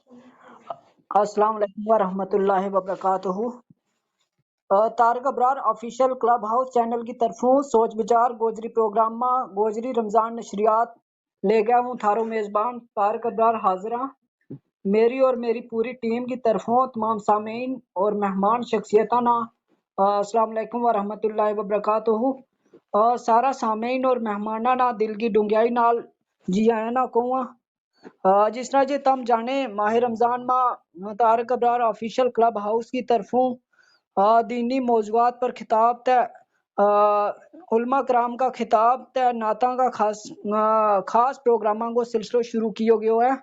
السلام علیکم ورحمۃ اللہ وبرکاتہ۔ طارق ابرار آفیشیل کلب ہاؤس چینل کی طرفوں سوچ بچار گوجری پروگرام ماں گوجری رمضان نشریات لے گیا ہوں تھارو میزبان طارق ابرار حاضرہ میری اور میری پوری ٹیم کی طرفوں تمام سامعین اور مہمان شخصیتانہ السلام علیکم ورحمۃ اللہ وبرکاتہ۔ سارا سامعین اور مہمانانہ دل کی ڈنگیائی نال جی آیا نہ کہوں جس طرح جی تم جانے ماہ رمضان ماں طارق ابرار آفیشیل کلب ہاؤس کی طرفوں دینی موضوعات پر خطاب تے علماء کرام کا خطاب تے نعتاں کا خاص پروگراماں کو سلسلہ شروع کیو گیا ہے۔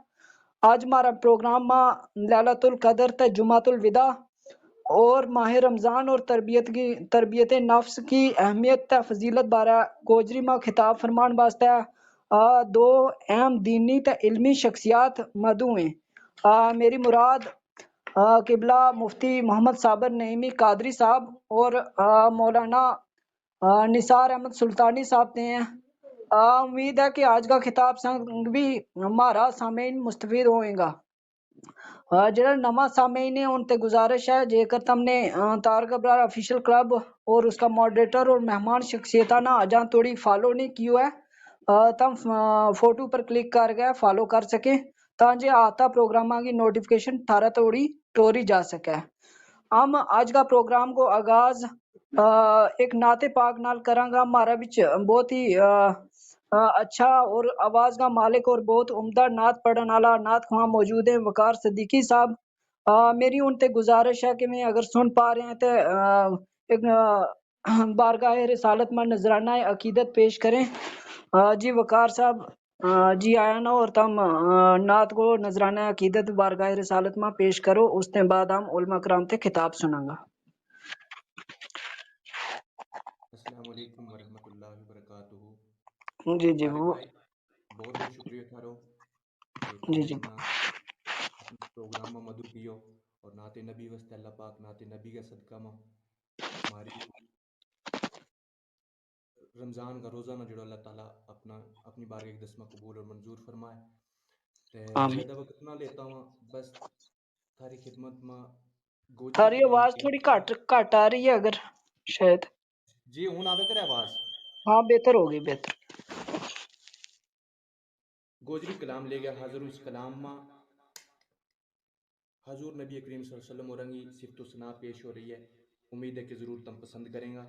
آج ہمارا پروگرام ماں لیلۃ القدر تے جمعۃ الوداع اور ماہ رمضان اور تربیت نفس کی اہمیت تے فضیلت بارے گوجری ماں خطاب فرمان واسطے دو اہم دینی تے علمی شخصیات مدعو ہیں۔ میری مراد قبلہ مفتی محمد صابر نعیمی قادری صاحب اور مولانا نثار احمد سلطانی صاحب نے ہیں۔ امید ہے کہ آج کا خطاب سنگ بھی ہمارا سامعین مستفید ہوئیں گا۔ جڑا نواں سامعین ہے ان تے گزارش ہے جے کر تم نے طارق ابرار آفیشیل کلب اور اس کا ماڈریٹر اور مہمان شخصیتانہ اجاں توڑی فالو نہیں کیو ہے تم فوٹو پر کلک کر گئے فالو کر سکیں تاکہ آتا پروگراماں کی نوٹیفیکیشن تھارا توڑی ٹوری جا سکے۔ ہم آج کا پروگرام کو آغاز ایک نعت پاک نال کراں گا۔ ہمارا بچ بہت ہی اچھا اور آواز کا مالک اور بہت عمدہ نعت پڑھن والا نعت خواں موجود ہیں وقار صدیقی صاحب۔ میری ان تے گزارش ہے کہ میں اگر سن پا رہے ہیں تو ایک بارگاہ رسالت میں نذرانہ عقیدت پیش کریں۔ جی وقار صاحب جی آیا نا اور تم نعت کو نذرانہ عقیدت بارگاہ رسالت میں پیش کرو اس کے بعد ہم علماء کرام تے خطاب سناں گا۔ السلام علیکم ورحمۃ اللہ وبرکاتہ۔ جی جی طارق وہ بھائی بہت بہت شکریہ تھارو کہ جی تم جی منا اپنے پروگرام میں مدعو کیو اور نعت نبی واسطے اللہ پاک نعت نبی کا صدقہ میں ہماری رمضان کا روزہ نہ جڑو اللہ تعالیٰ اپنی بارگاہ اقدس میں قبول اور منظور فرمائے۔ تے آمین۔ زیادہ وقت نہ لیتا ہوں بس تھاری خدمت میں گوجری تھاری کلام آواز کے تھوڑی کٹ آ رہی ہے اگر شاید۔ جی ہوں آوے کرے آواز ہاں بہتر ہوگی بہتر۔ گوجری کلام لے گیا حضر اس کلام ماں حضور نبی کریم صلی اللہ علیہ وسلم اور رنگی صفت و ثنا پیش ہو رہی ہے۔ امید ہے کہ ضرور تم پسند کریں گا۔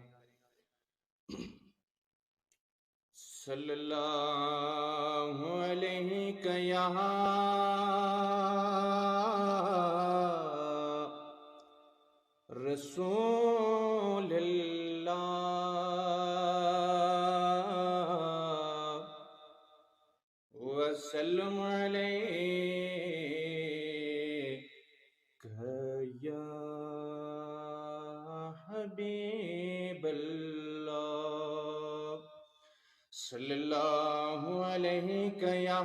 صلی اللہ علیہ یا رسول اللہ وسلم علیک یا حبیب اللہ صلی اللہ علیہ یا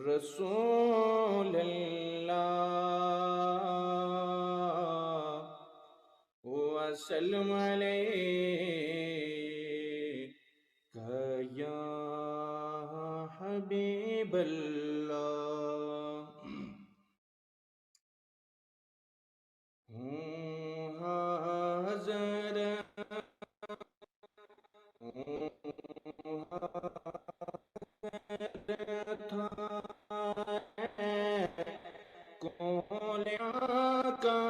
رسول اللہ وسلم علیک یا حبیب اللہ۔ ہوں حاضر کول آقا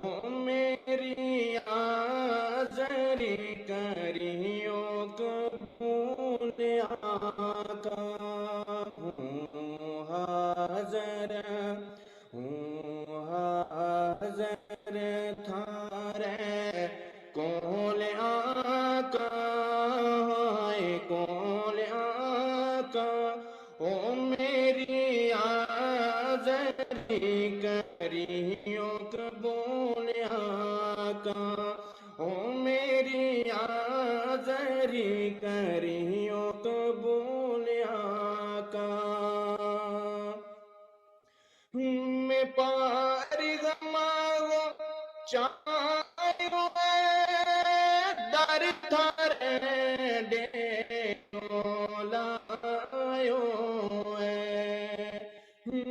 ہو میری آزری کریو قبول آقا ہوں حاضر تھارے کول آقا کول آقا او میری آزری کریو قبول آقا او میری آزری کریو قبول آقا۔ میں پار گماگو چاہے در تھارے ڈیرو لایو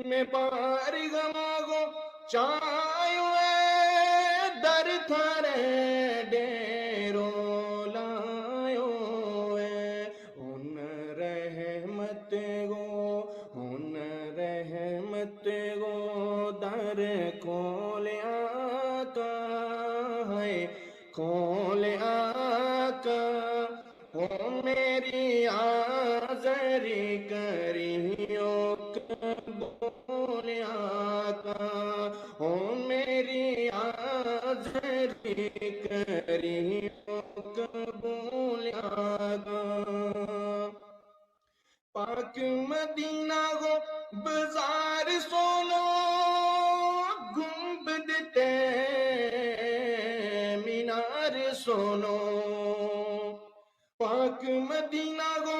میں بار گماگو چایو در تھارے ڈیرو لایو ان رحمت گو در کھولیا کا ہے کھول آقا ہو میری آزری کریو قبول آقا ہو میری آزری کریو قبول آقا پاک مدینہ گو بازار سولو گنبد تے مینار سولو پاک مدینہ گو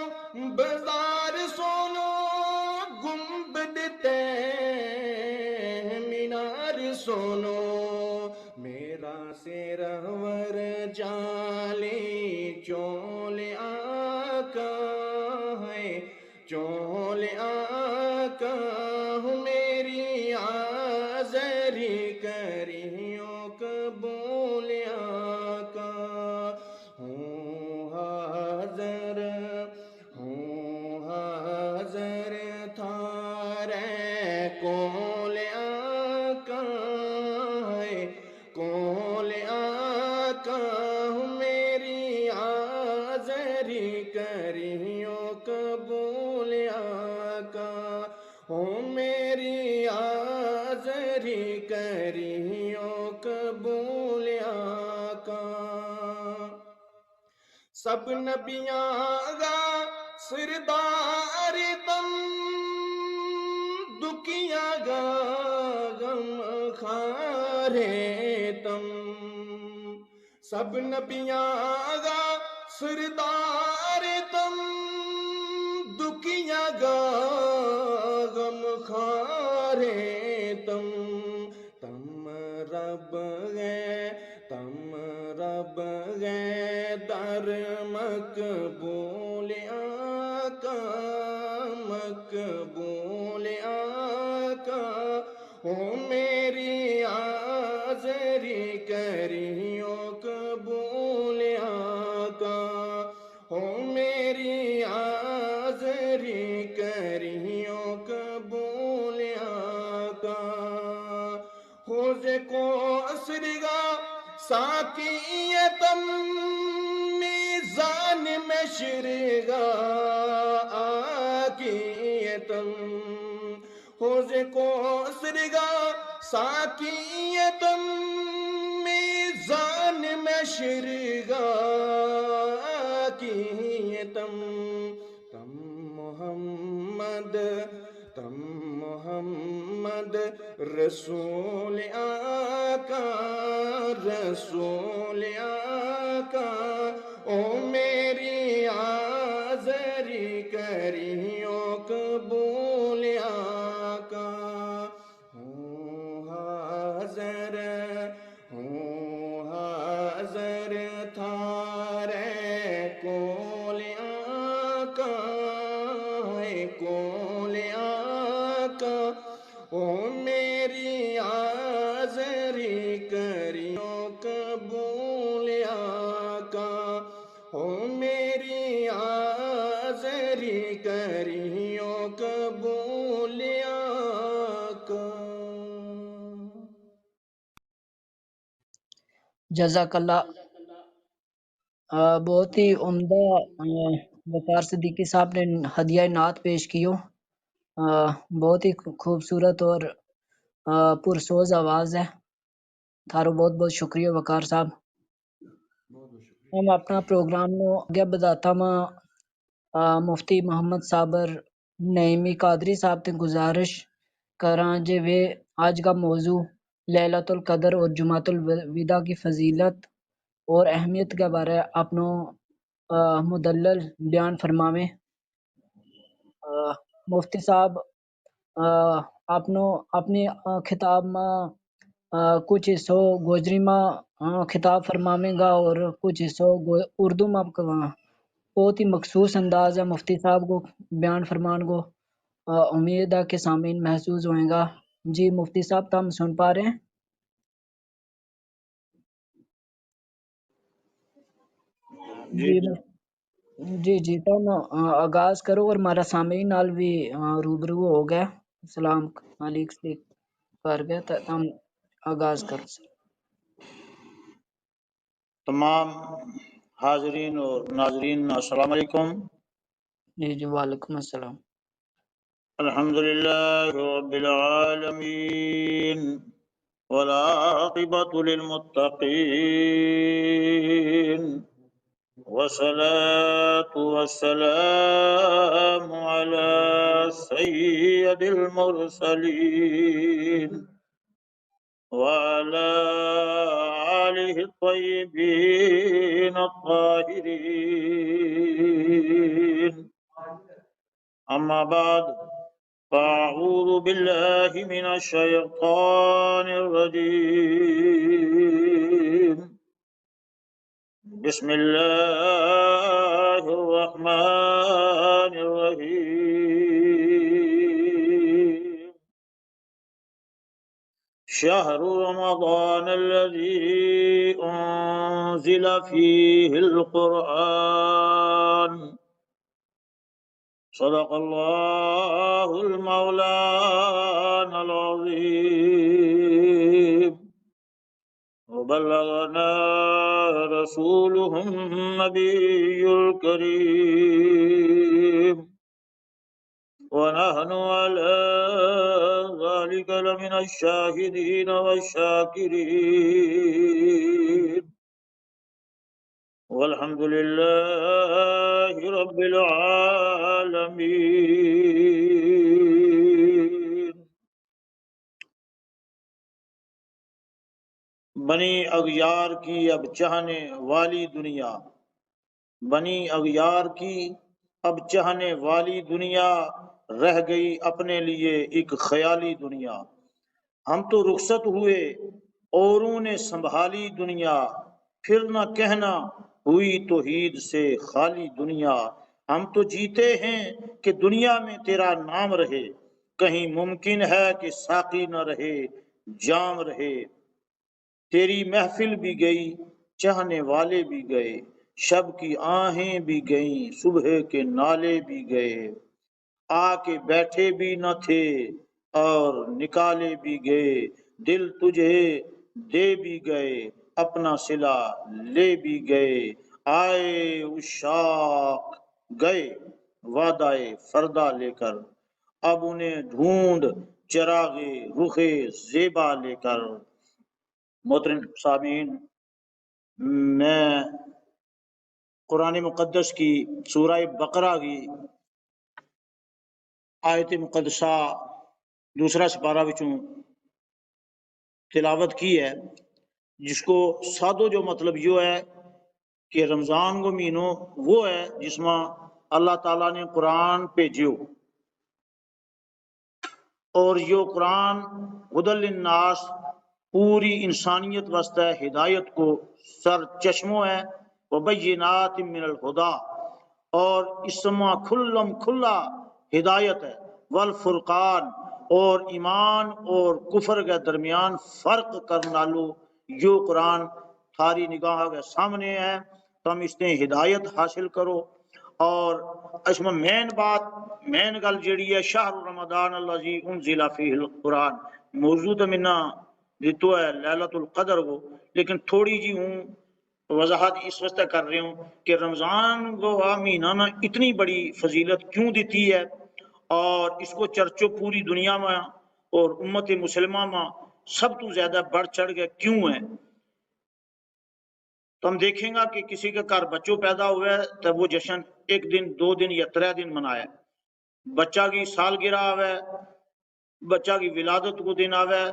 بازار سولو گنبد تے مینار سولو میرا سرور جالی چول آقا ہے چول آقا میری آزری کریو قبول آقا ہوں حاضر تھارے کول آقا ہے کول آقا میری آزری کریو قبول آقا ہو میری آزری کریو قبول آقا سب نبیاں گا سردار تم دکھیاں گا غم خارے تم سب نبیاں گا سردار تم دکھیاں گا غم خارے تم رب گئے در مقبول آقا مقبول آقا ہو میری آزری کریو قبول آقا ہو میری آزری کریو قبول آقا حوض کو اسرگا ساقیتم میزان میں شرگا آقیتم حوض کو اسرگا ساقیتم میزان میں شرگا آقیتم تم محمد رسول آقا رسول آقا او میری آزری کریو قبول آقا ہوں حاضر تھارے کول آقا ہے کول آقا او میری آزری کریو قبول آقا او میری آزری کریو قبول آقا جزاک اللہ۔ بہت ہی عمدہ وقار صدیقی صاحب نے ہدیہ نعت پیش کیو۔ بہت ہی خوبصورت اور پرسوز آواز ہے۔ تھارو بہت بہت شکریہ وقار صاحب۔ بہت بہت شکریہ۔ ہم اپنا پروگرام نو اگے بداتا ماں مفتی محمد صابر نعیمی قادری صاحب تے گزارش کراں جے وے آج کا موضوع لیلۃ القدر اور جمعۃ الوداع کی فضیلت اور اہمیت کے بارے اپنو مدلل بیان فرماویں۔ مفتی صاحب اپنی خطاب میں کچھ حصوں گوجری میں خطاب فرماوے گا اور کچھ حصوں اردو میں بہت ہی مخصوص انداز ہے مفتی صاحب کو بیان فرمان کو امید ہے کہ سامعین محسوس ہوئیں گا۔ جی مفتی صاحب تم سن پا رہے ہیں؟ جی تم آغاز کرو اور ہمارا سامعین نال بھی روبرو ہو گیا، السلام علیکم سے کر گیا تو تم آغاز کرو۔ تمام حاضرین اور ناظرین السلام علیکم۔ جی وعلیکم السلام۔ الحمدللہ رب العالمین والعاقبۃ للمتقین والصلاة والسلام علی سید المرسلین وعلى آله الطيبين الطاهرين، أما بعد فأعوذ بالله من الشيطان الرجيم، بسم الله الرحمن الرحيم، شهر رمضان الذي أنزل فيه القرآن، صدق الله المولانا العظيم، وبلغنا رسوله النبي الكريم، ونحن على ذلك لمن الشاهدين والشاكرين، والحمد لله رب العالمين۔ بنی اغیار کی اب چاہنے والی دنیا، بنی اغیار کی اب چاہنے والی دنیا، رہ گئی اپنے لیے ایک خیالی دنیا۔ ہم تو رخصت ہوئے اوروں نے سنبھالی دنیا، پھر نہ کہنا ہوئی توحید سے خالی دنیا۔ ہم تو جیتے ہیں کہ دنیا میں تیرا نام رہے، کہیں ممکن ہے کہ ساقی نہ رہے جام رہے۔ تیری محفل بھی گئی چاہنے والے بھی گئے، شب کی آہیں بھی گئیں صبح کے نالے بھی گئے، آ کے بیٹھے بھی نہ تھے اور نکالے بھی گئے، دل تجھے دے بھی گئے اپنا صلہ لے بھی گئے، آئے عشاق گئے وعدہ فردا لے کر، اب انہیں ڈھونڈ چراغ رخ زیبا لے کر۔ محترم سامعین، میں قرآن مقدس کی سورہ بقرہ کی آیت مقدسہ دوسرا سپارہ وچوں تلاوت کی ہے، جس کو سادو جو مطلب یہ ہے کہ رمضان کو مہینوں وہ ہے جس میں اللہ تعالیٰ نے قرآن بھیجیو، اور یہ قرآن ہدی للناس پوری انسانیت واسطے ہدایت کو سر چشمو ہے، وبینات من الہدا، اور اس میں کھلم کھلا ہدایت ہے، والفرقان، اور ایمان اور کفر کے درمیان فرق کرنا لو یہ قرآن تھاری نگاہ کے سامنے ہے، تم اس نے ہدایت حاصل کرو۔ اور اس میں مین گل جیڑی ہے شہر رمضان الذی انزل فیہ القرآن، موضوع تو منا دیتو ہے لیلۃ القدر کو، لیکن تھوڑی جی ہوں وضاحت اس واسطے کر رہے ہوں کہ رمضان کو مہینہ میں اتنی بڑی فضیلت کیوں دیتی ہے، اور اس کو چرچو پوری دنیا میں اور امت مسلمہ میں سب تو زیادہ بڑھ چڑھ گئے کیوں ہے۔ تو ہم دیکھیں گا کہ کسی کے گھر بچوں پیدا ہوا ہے تو وہ جشن ایک دن 2 دن یا 3 دن منایا، بچہ کی سالگرہ آوے، بچہ کی ولادت کو دن آوے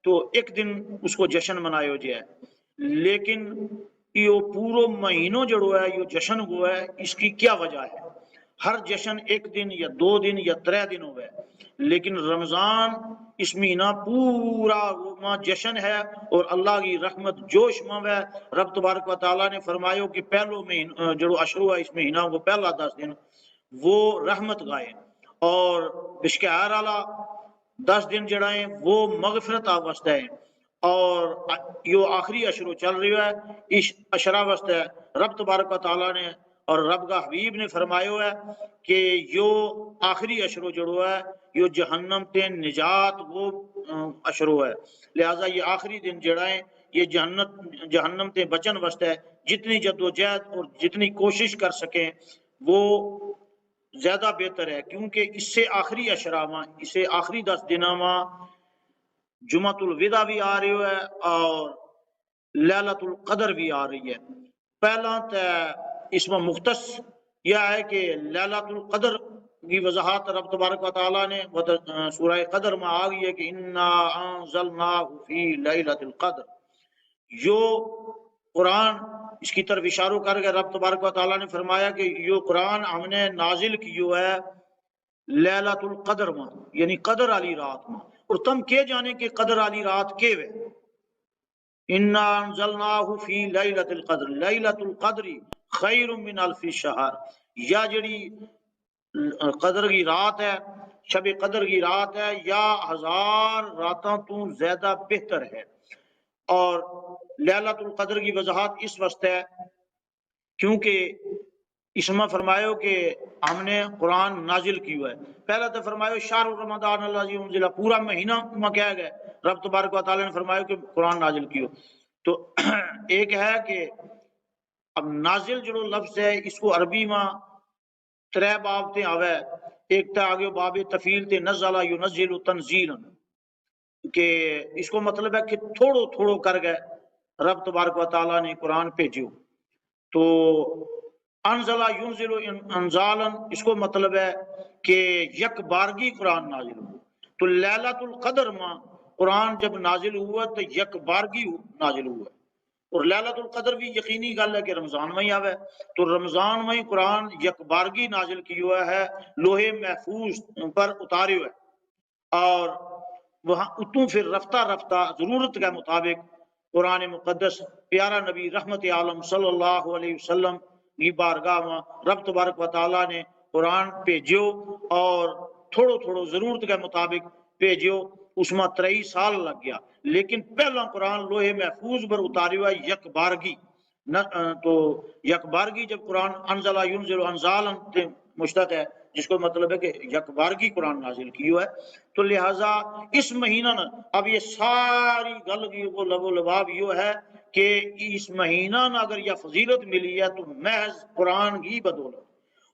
تو ایک دن اس کو جشن منایا جائے، لیکن یہ پورو مہینوں جڑو ہے یہ جشن ہوا ہے، اس کی کیا وجہ ہے؟ ہر جشن 1 دن یا 2 دن یا 3 دن ہوئے، لیکن رمضان اس مہینہ پورا ماہ جشن ہے اور اللہ کی رحمت جوش میں ہے۔ رب تبارک و تعالیٰ نے فرمایا کہ پہلو مہینہ جو اشرو ہے اس مہینہ وہ پہلا 10 دن وہ رحمت گائے اور بشکار والا 10 دن جڑا ہے وہ مغفرت واسطہ ہے، اور یہ آخری اشرو چل رہا ہے اس اشرا واسطہ ہے۔ رب تبارک و تعالیٰ نے اور رب کا حبیب نے فرمایا ہے کہ یہ آخری اشرو جڑو ہے یہ جہنم تے نجات وہ اشرو ہے، لہذا یہ آخری دن جڑا ہے یہ جہنم تے بچن واسطے ہے۔ جتنی جدوجہد اور جتنی کوشش کر سکیں وہ زیادہ بہتر ہے، کیونکہ اس سے آخری اشرا میں اس سے آخری 10 دنوں میں جمعۃ الوداع بھی آ رہی ہے اور لیلۃ القدر بھی آ رہی ہے۔ پہلا تو اس میں مختص یہ ہے کہ لیلۃ القدر کی وضاحت رب تبارک و تعالیٰ نے سورہ قدر میں آ گئی ہے کہ انا انزلناہ فی لیلۃ القدر، جو قرآن اس کی طرف اشارہ کر کے رب تبارک و تعالیٰ نے فرمایا کہ یہ قرآن ہم نے نازل کیو ہے لیلۃ القدر میں، یعنی قدر والی رات میں، اور تم کے جانے کہ قدر والی رات کے وے انا انزلناہ فی لیلۃ القدر، لیلۃ القدر خیر من الف شہر، یا جڑی قدر کی رات ہے شب قدر کی رات ہے یا 1000 راتوں تو زیادہ بہتر ہے۔ اور لیلۃ القدر کی وضاحت اس وقت ہے کیونکہ اس میں فرمایا کہ ہم نے قرآن نازل کیو ہے، پہلا تو فرمایا شہر رمضان الذی انزل، پورا مہینہ میں کیا گیا رب تبارک و تعالیٰ نے فرمایا کہ قرآن نازل کیو۔ تو ایک ہے کہ اب نازل جو لفظ ہے اس کو عربی میں 3 باب تے آوے، ایک تا آگے باب تفیل تے نزل ینزل تنزیلا، کہ اس کو مطلب ہے کہ تھوڑو تھوڑو کر گئے رب تبارک و تعالیٰ نے قرآن بھیجو۔ تو انزل ینزل انزالا اس کو مطلب ہے کہ یک بارگی قرآن نازل ہو۔ تو لیلۃ القدر میں قرآن جب نازل ہوا تو یک بارگی نازل ہوا، اور لیلۃ القدر بھی یقینی گل ہے کہ رمضان میں ہی آوے، تو رمضان میں ہی قرآن یک بارگی نازل کی ہوا ہے، لوہے محفوظ پر اتارے ہوئے، اور وہاں اتوں پھر رفتہ رفتہ ضرورت کے مطابق قرآن مقدس پیارا نبی رحمت عالم صلی اللہ علیہ وسلم کی بارگاہ میں رب تبارک و تعالیٰ نے قرآن بھیجو، اور تھوڑو تھوڑو ضرورت کے مطابق بھیجو، اس میں 23 سال لگ گیا، لیکن پہلا قرآن لوہے محفوظ پر اتاری ہوا یک بارگی۔ تو یک بارگی جب قرآن انزل ینزل انزالا مشتق ہے، جس کو مطلب ہے کہ یک بارگی قرآن نازل کی ہے، تو لہٰذا اس مہینہ اب یہ ساری گل کی وہ لب و لباب یہ ہے کہ اس مہینہ نہ اگر یہ فضیلت ملی ہے تو محض قرآن کی بدولت،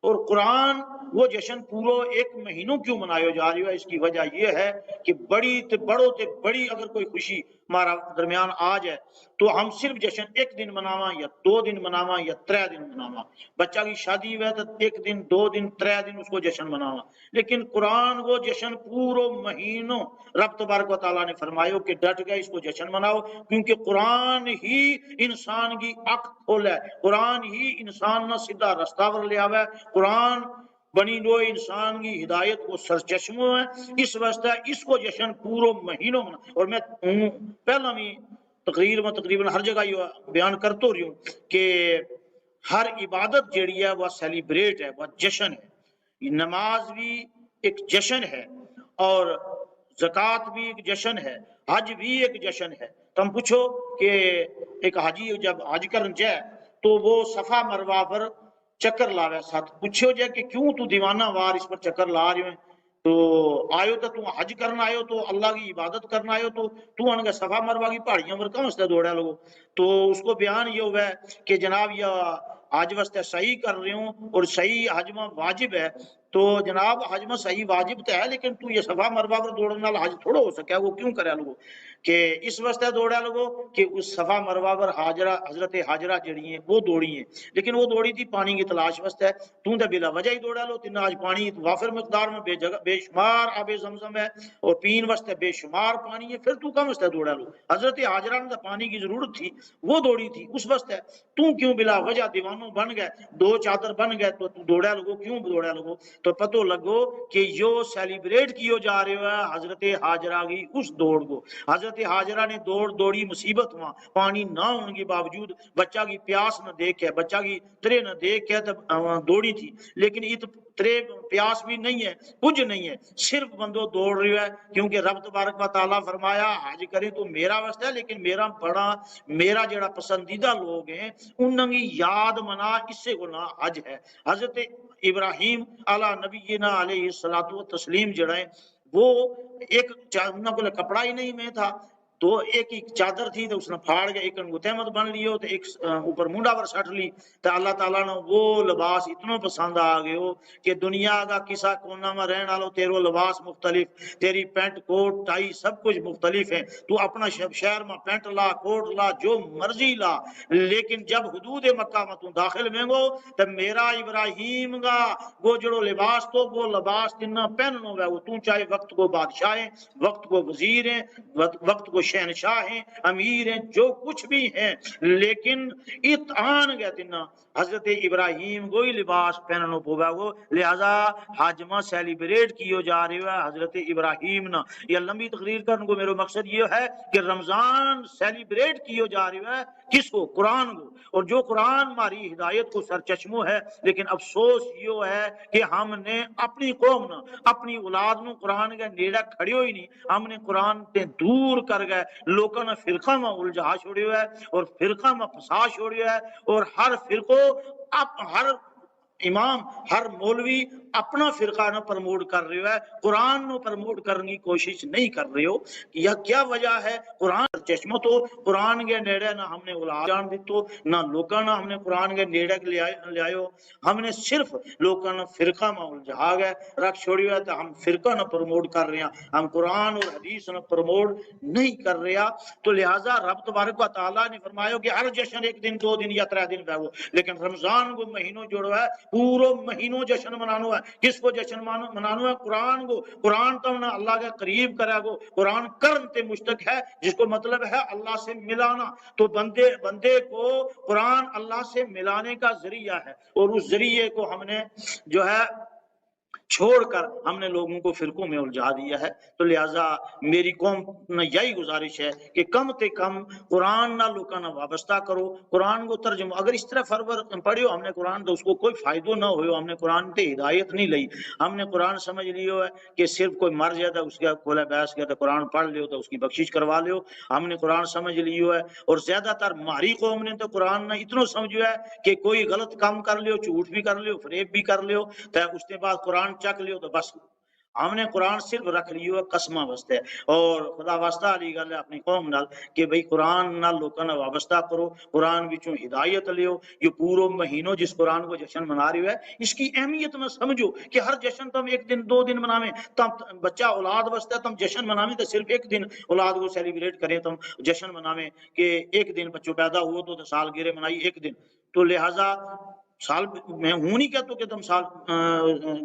اور قرآن وہ جشن پورو 1 مہینوں کیوں منایا جا رہی ہے، اس کی وجہ یہ ہے کہ بڑی تے بڑوں تے بڑی اگر کوئی خوشی ہمارا درمیان آ جائے تو ہم صرف جشن 1 دن مناواں یا 2 دن مناواں یا 3 دن مناواں، بچہ کی شادی ہوئے تو 1 دن 2 دن 3 دن اس کو جشن مناواں، لیکن قرآن وہ جشن پورو مہینوں رب تبارک و تعالیٰ نے فرمایا کہ ڈٹ گئے اس کو جشن مناؤ، کیونکہ قرآن ہی انسان کی عقل کھول ہے، قرآن ہی انسان نہ سیدھا رستہ پر لے آوے، قرآن بنی نوع انسان کی ہدایت کو سرچشموں ہے، اس واسطے اس کو جشن پورو مہینوں میں، اور میں پہلا بھی تقریر میں تقریباً ہر جگہ یہ بیان کرتا رہی ہوں کہ ہر عبادت جیڑی ہے وہ سیلیبریٹ ہے، وہ جشن ہے، نماز بھی ایک جشن ہے اور زکوٰۃ بھی ایک جشن ہے، حج بھی ایک جشن ہے۔ تم پوچھو کہ ایک حاجی جب حج کرن جائے تو وہ صفا مروہ پر چکر لاوے، ساتھ پوچھو جائے کہ کیوں تو دیوانہ وار اس پر چکر لا رہے ہیں، تو آئیو تو حج کرنا آئیو تو اللہ کی عبادت کرنا آئیو تو انگا صفا مروہ کی پہاڑیاں پر کم استے دوڑے لگو۔ تو اس کو بیان یہ ہوا ہے کہ جناب یہ حج واسطے صحیح کر رہے ہوں اور صحیح حج میں واجب ہے، تو جناب حج میں صحیح واجب تو ہے، لیکن تو یہ صفا مروہ پر دوڑنے والا حج تھوڑا ہو سکے، وہ کیوں کرے لگو کہ اس واسطے دوڑے لگو کہ اس صفا مروہ پر حضرت حاجرہ جڑی ہیں وہ دوڑی ہیں، لیکن وہ دوڑی تھی پانی کی تلاش واسطے، تو تے بلا وجہ ہی دوڑا لو، تین آج پانی وافر مقدار میں بے شمار آب زمزم ہے اور پین واسطے بے شمار پانی ہے، پھر تو کم واسطے دوڑا لو، حضرت حاجرہ نے پانی کی ضرورت تھی وہ دوڑی تھی اس واسطے، تو کیوں بلا وجہ دیوانوں بن گئے، 2 چادر بن گئے تو دوڑا لگو، کیوں دوڑا لگو؟ تو پتو لگو کہ جو سیلیبریٹ کیو جا رہے ہے حضرت حاجرہ کی اس دوڑ کو. حضرت حاجرہ نے دوڑی مصیبت ہوا پانی نہ ہونے کے باوجود بچہ کی پیاس نہ دیکھ کے بچہ کی ترے نہ دیکھ کے دوڑی تھی. لیکن یہ ترے پیاس بھی نہیں ہے کچھ نہیں ہے, صرف بندو دوڑ رہی ہے کیونکہ رب تبارک و تعالیٰ فرمایا حج کرے تو میرا واسطہ ہے, لیکن میرا جڑا پسندیدہ لوگ ہیں انہوں کی یاد منا اس سے گناہ حج ہے. حضرت ابراہیم علی نبینا علیہ الصلوۃ والتسلیم جڑا ہے وہ ایک انہوں کو کپڑا ہی نہیں میں تھا تو ایک چادر تھی تو اس نے پھاڑ کے ایک تحمد بن لیو تو ایک اوپر مونڈا پر سٹ لی تو اللہ تعالیٰ نے وہ لباس اتنا پسند آ گئے ہو کہ دنیا کا کسا کونا میں رہن والو تیرو لباس مختلف, تیری پینٹ کوٹ ٹائی سب کچھ مختلف ہے, تو اپنا شہر میں پینٹ لا کوٹ لا جو مرضی لا, لیکن جب حدود مکہ میں تو داخل میں گو تو میرا ابراہیم کا وہ جڑو لباس تو وہ لباس تنہ پہنو ہے وہ تو چاہے وقت کو بادشاہ ہیں, وقت کو وزیر ہیں, وقت کو شہنشاہ ہیں, امیر ہیں, جو کچھ بھی ہیں, لیکن اتعان گئے تنہ حضرت ابراہیم کو ہی لباس پہننو پوگا وہ, لہذا حج میں سیلیبریٹ کیو جا رہے ہے حضرت ابراہیم نا. یہ لمبی تقریر کرنے کو میرا مقصد یہ ہے کہ رمضان سیلیبریٹ کیو جا رہے ہے کس کو؟ قرآن کو, اور جو قرآن ہماری ہدایت کو سرچشمو ہے. لیکن افسوس یہ ہے کہ ہم نے اپنی قوم نا اپنی اولاد نو قرآن کے نیڑا کھڑے ہوئی نہیں, ہم نے قرآن تے دور کر گئے, لوگوں نے فرقہ میں الجھا چھوڑے ہے اور فرقہ میں پھسا چھوڑے ہے, اور ہر فرقو ہر امام ہر مولوی اپنا فرقہ نہ پرموٹ کر رہے ہے, قرآن نو پرموٹ کرنے کی کوشش نہیں کر رہے ہو. یہ کیا وجہ ہے؟ قرآن چشمہ تو قرآن کے نیڑے نہ ہم نے اولاد جان دیتو نہ لوگوں نے ہم نے قرآن کے نیڑے لے آئے, ہم نے صرف لوگوں نے فرقہ میں الجھا گئے رکھ چھوڑی ہے, تو ہم فرقہ نہ پرموٹ کر رہے ہیں, ہم قرآن اور حدیث نہ پرموٹ نہیں کر رہے. تو لہٰذا رب تبارک و تعالیٰ نے فرمایا کہ ہر جشن ایک دن دو دن یا 3 دن ہو, لیکن رمضان کو مہینوں جوڑو ہے پورو مہینوں جشن منانو ہے. کس کو جشن منانو ہے؟ قرآن کو. قرآن تو نہ اللہ کے قریب کرے گو, قرآن کرن تے مشتق ہے جس کو مطلب ہے اللہ سے ملانا. تو بندے کو قرآن اللہ سے ملانے کا ذریعہ ہے, اور اس ذریعے کو ہم نے جو ہے چھوڑ کر ہم نے لوگوں کو فرقوں میں الجھا دیا ہے. تو لہٰذا میری قوم نے یہی گزارش ہے کہ کم سے کم قرآن نہ لوگوں نہ وابستہ کرو, قرآن کو ترجمہ اگر اس طرح فرور پڑھو ہم نے قرآن تو اس کو کوئی فائدہ نہ ہو, ہم نے قرآن تے ہدایت نہیں لئی, ہم نے قرآن سمجھ لیو ہے کہ صرف کوئی مر جاتا اس کا کھولا بیس گیا تو قرآن پڑھ لیو تو اس کی بخشش کروا لیو, ہم نے قرآن سمجھ لیو ہے. اور زیادہ تر ہماری قوم نے تو قرآن نے اتنا سمجھو ہے کہ کوئی غلط کام کر لیو, جھوٹ بھی کر لیو, فریب بھی کر لیو, تو اس کے بعد قرآن چک لیو تو بس. ہم نے قرآن صرف رکھ لیو قسمہ واسطے, اور خدا واسطہ علی گل ہے اپنی قوم نال کہ بھئی قرآن نال لوکاں نال وابستہ کرو, قرآن وچوں ہدایت لیو. یہ پورو مہینوں جس قرآن کو جشن منا رہی ہے اس کی اہمیت نہ سمجھو کہ ہر جشن تم 1 دن 2 دن مناویں, تم بچہ اولاد واسطے تم جشن مناویں تو صرف 1 دن اولاد کو سیلیبریٹ کریں, تم جشن مناویں کہ 1 دن بچوں پیدا ہوا تو سالگرہ منائی 1 دن. تو لہذا سال میں ہوں نہیں کہتا کہ تم سال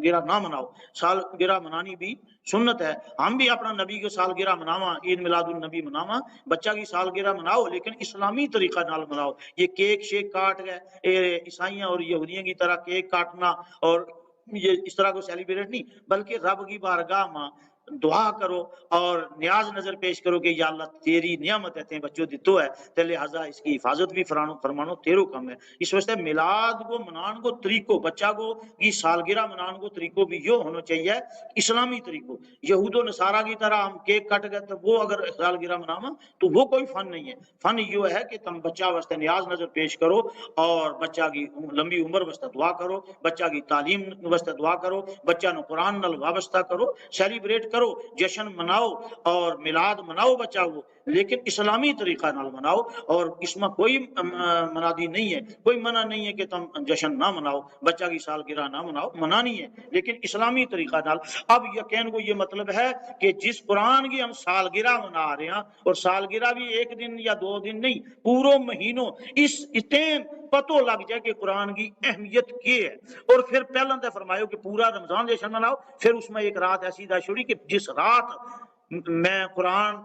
گرہ نہ مناؤ, سال گرہ منانی بھی سنت ہے. ہم بھی اپنا نبی کو سال گرہ مناواں, عید میلاد النبی مناواں, بچہ کی سال گرہ مناؤ لیکن اسلامی طریقہ نال مناؤ. یہ کیک شیک کاٹ گئے عیسائیوں اور یہودیوں کی طرح کیک کاٹنا اور یہ اس طرح کو سیلیبریٹ نہیں, بلکہ رب کی بارگاہ میں دعا کرو اور نیاز نظر پیش کرو کہ یا اللہ تیری نعمت ہے, بچوں دیتو ہے, تو لہٰذا اس کی حفاظت بھی فرمانو تیرو کم ہے. اس واسطے میلاد کو منان کو طریقوں, بچہ کو کی سالگرہ منان کو طریقوں بھی یہ ہونا چاہیے اسلامی طریقوں. یہود و نصارہ کی طرح ہم کیک کٹ گئے تو وہ اگر سالگرہ مناواں تو وہ کوئی فن نہیں ہے. فن یہ ہے کہ تم بچہ واسطے نیاز نظر پیش کرو اور بچہ کی لمبی عمر واسطے دعا کرو, بچہ کی تعلیم واسطے دعا کرو, بچہ نو قرآن نال وابستہ کرو, سیلیبریٹ کرو, جشن مناؤ اور میلاد مناؤ بچہ کو, لیکن اسلامی طریقہ نال مناؤ. اور اس میں کوئی منادی نہیں ہے, کوئی منع نہیں ہے کہ تم جشن نہ مناؤ, بچہ کی سالگرہ نہ مناؤ, منانی ہے لیکن اسلامی طریقہ نال. اب یقین کو یہ مطلب ہے کہ جس قرآن کی ہم سالگرہ منا رہے ہیں, اور سالگرہ بھی 1 دن یا 2 دن نہیں, پورو مہینوں, اس اتنے پتو لگ جائے کہ قرآن کی اہمیت کیا ہے. اور پھر پہلے تو فرمایا کہ پورا رمضان جشن مناؤ, پھر اس میں ایک رات ایسی دا چھوڑی کہ جس رات میں قرآن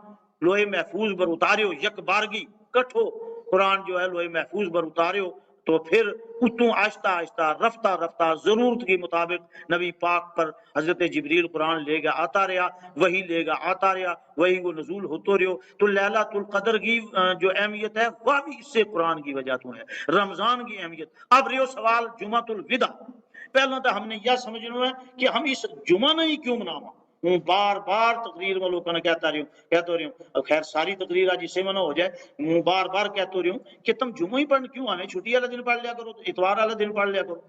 لوہے محفوظ پر اتاریو, یک بارگی کٹھو قرآن جو ہے لوہے محفوظ پر اتاریو, تو پھر اتوں آہستہ آہستہ رفتہ رفتہ ضرورت کے مطابق نبی پاک پر حضرت جبریل قرآن لے گا آتا رہا، وہی لے گا آتا رہا، وہی وہ نزول ہوتے رہو. تو لیلۃ القدر کی جو اہمیت ہے وہ بھی اس سے قرآن کی وجہ تو ہے، رمضان کی اہمیت. اب رہو سوال جمعۃ الوداع. پہلا تو ہم نے یہ سمجھنا ہے کہ ہم اس جمعہ نہیں کیوں مناوا. ہوں بار بار تقریر میں لوگوں نے کہتا رہی ہوں، خیر ساری تقریر آج اسے منع ہو جائے، ہوں بار بار کہتا رہی ہوں کہ تم جمعہ ہی پڑھ کیوں آنے، چھٹی والا دن پڑھ لیا کرو، اتوار والا دن پڑھ لیا کرو.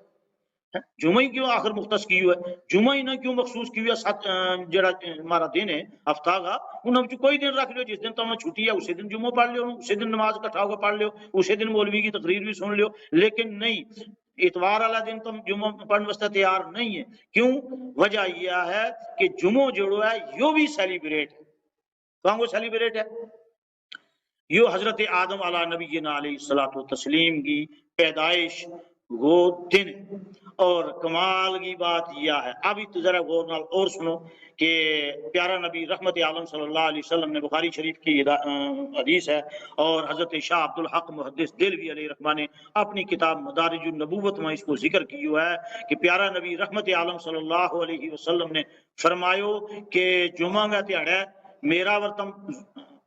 جمعہ ہی کیوں آخر مختص کی ہوا ہے، جمعہ ہی نہ کیوں مخصوص کی ہوا ہے. جڑا ہمارا دن ہے ہفتہ کا انہوں نے کوئی دن رکھ لو جس دن تمہیں چھٹی ہے اسی دن جمعہ پڑھ لو، اسی دن نماز اکٹھا ہو کے پڑھ لو، اسی دن مولوی کی تقریر بھی سن لو. لیکن نہیں، اتوار والا دن تم جمعہ پڑھنے واسطے تیار نہیں ہے. کیوں؟ وجہ یہ ہے کہ جمعہ جڑو ہے یو بھی سیلیبریٹ ہے. کہاں وہ سیلیبریٹ ہے؟ یو حضرت آدم علیہ نبینا علیہ الصلوۃ والتسلیم کی پیدائش وہ دن. اور کمال کی بات یہ ہے، اب ذرا غور نال اور سنو کہ پیارا نبی رحمت عالم صلی اللہ علیہ وسلم نے بخاری شریف کی حدیث ہے، اور حضرت شاہ عبد الحق محدث دہلوی علیہ رحمہ نے اپنی کتاب مدارج النبوت میں اس کو ذکر کیا ہے کہ پیارا نبی رحمت عالم صلی اللہ علیہ وسلم نے فرمایا کہ جمعہ کا تہاڑا میرا ورتم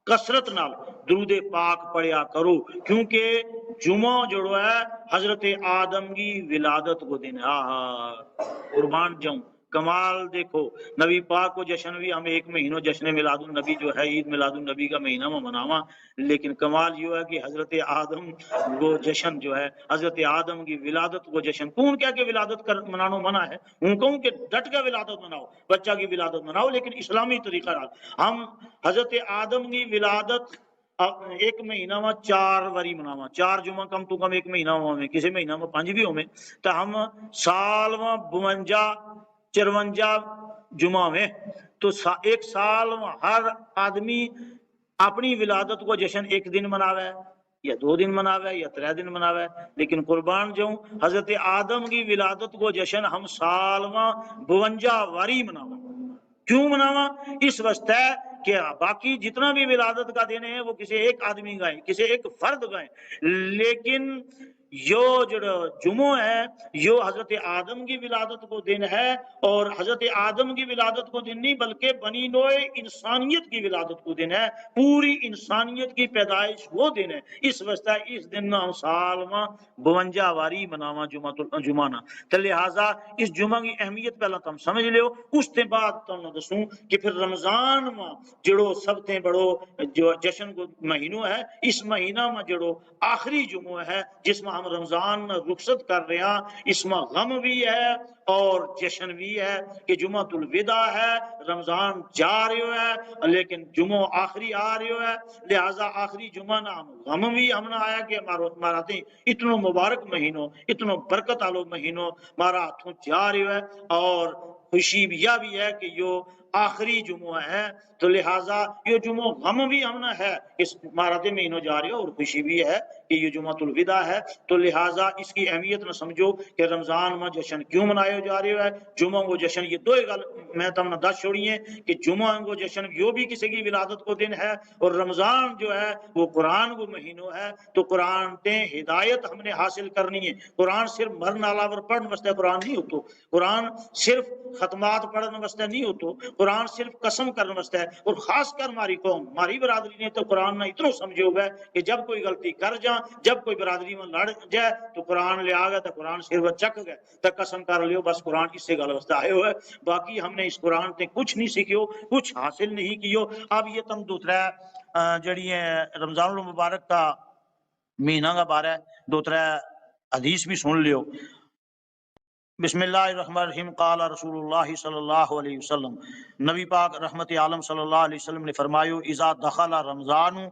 کثرت نال درود پاک پڑھیا کرو، کیونکہ جمعہ جڑو ہے حضرت آدم کی ولادت کو دن ہے. قربان جاؤں، کمال دیکھو. نبی پاک کو جشن بھی ہم ایک مہینوں جشن میلاد النبی جو ہے عید میلاد النبی کا مہینہ میں مناوا، لیکن کمال یہ ہے کہ حضرت آدم کو جشن جو ہے حضرت آدم کی ولادت کو جشن کون کیا کہ ولادت کر منانو منع ہے. ان کہوں کہ ڈٹ کا ولادت مناؤ، بچہ کی ولادت مناؤ، لیکن اسلامی طریقہ ہم حضرت آدم کی ولادت ایک مہینہ میں 4 واری مناوا. 4 جمعہ کم تو کم ایک مہینہ ہوئے، کسی مہینہ میں 5 بھی ہوئے، تو ہم سال میں 52-54 جمعہ میں، تو ایک سال میں ہر آدمی اپنی ولادت کو جشن ایک دن مناوے یا 2 دن مناوے یا 3 دن مناوے. لیکن قربان جاؤں حضرت آدم کی ولادت کو جشن ہم سال میں 52 واری مناوا. کیوں مناوا؟ اس واسطے کہ باقی جتنا بھی ولادت کا دن ہے وہ کسی ایک آدمی کا ہے، کسی ایک فرد کا ہے، لیکن یو جو جمعہ ہے یو حضرت آدم کی ولادت کو دن ہے. اور حضرت آدم کی ولادت کو دن نہیں بلکہ بنی نوع انسانیت کی ولادت کو دن ہے، پوری انسانیت کی پیدائش وہ دن ہے. اس واسطے اس دن ہم سال میں 52 واری مناوا جمعہ نہ. تو لہٰذا اس جمعہ کی اہمیت پہلا تم سمجھ لیو. اس کے بعد تم دسوں کہ پھر رمضان میں جڑو سب سے بڑو جو جشن کو مہینوں ہے، اس مہینہ میں جڑو آخری جمعہ ہے جس میں ہم رمضان میں رخصت کر رہے ہیں، اس میں غم بھی ہے اور جشن بھی ہے کہ جمعہ الوداع ہے. رمضان جا رہے ہے لیکن جمعہ آخری آ رہے ہے، لہذا آخری جمعہ نہ غم بھی ہم نے آیا کہ ہمارا اتنو مبارک مہینوں اتنو برکت آلو مہینوں ہمارا ہاتھوں جا رہے ہے. اور خوشی بھی یہ بھی ہے کہ یہ آخری جمعہ ہے، تو لہٰذا یہ جمعہ غم بھی ہم نے ہے اس مہارت مہینوں جا رہے ہو، اور خوشی بھی ہے کہ یہ جمعہ الوداع ہے. تو لہٰذا اس کی اہمیت نہ سمجھو کہ رمضان میں جشن کیوں منائے جا رہے ہے. جمعہ کو جشن یہ دو گل میں تم نے دس چھوڑی ہیں کہ جمعہ کو جشن یہ بھی کسی کی ولادت کو دن ہے، اور رمضان جو ہے وہ قرآن کو مہینوں ہے. تو قرآن تے ہدایت ہم نے حاصل کرنی ہے. قرآن صرف مرن علاوہ پڑھنے واسطے قرآن نہیں ہوتا، قرآن صرف ختمات پڑھنے واسطے نہیں ہوتا، قرآن صرف قسم کرنے واسطے ہے. اور خاص کر ہماری قوم ہماری برادری نے تو قرآن نہ اتنا سمجھے ہوگا کہ جب کوئی غلطی کر جا، جب کوئی برادری میں لڑ جائے تو قرآن لے آ گیا، تو قرآن صرف چک گئے تو قسم کر لیو بس قرآن اس سے گل واسطے آئے ہوئے، باقی ہم نے اس قرآن تے کچھ نہیں سیکھیو، کچھ حاصل نہیں کیو. اب یہ تم دوسرا جڑی ہے رمضان المبارک کا مہینہ کا بارہ دوسرا حدیث بھی سن لیو. بسم اللہ الرحمن الرحیم. قال رسول اللہ صلی اللہ علیہ وسلم، نبی پاک رحمت عالم صلی اللہ علیہ وسلم نے فرمایا اذا دخل رمضان،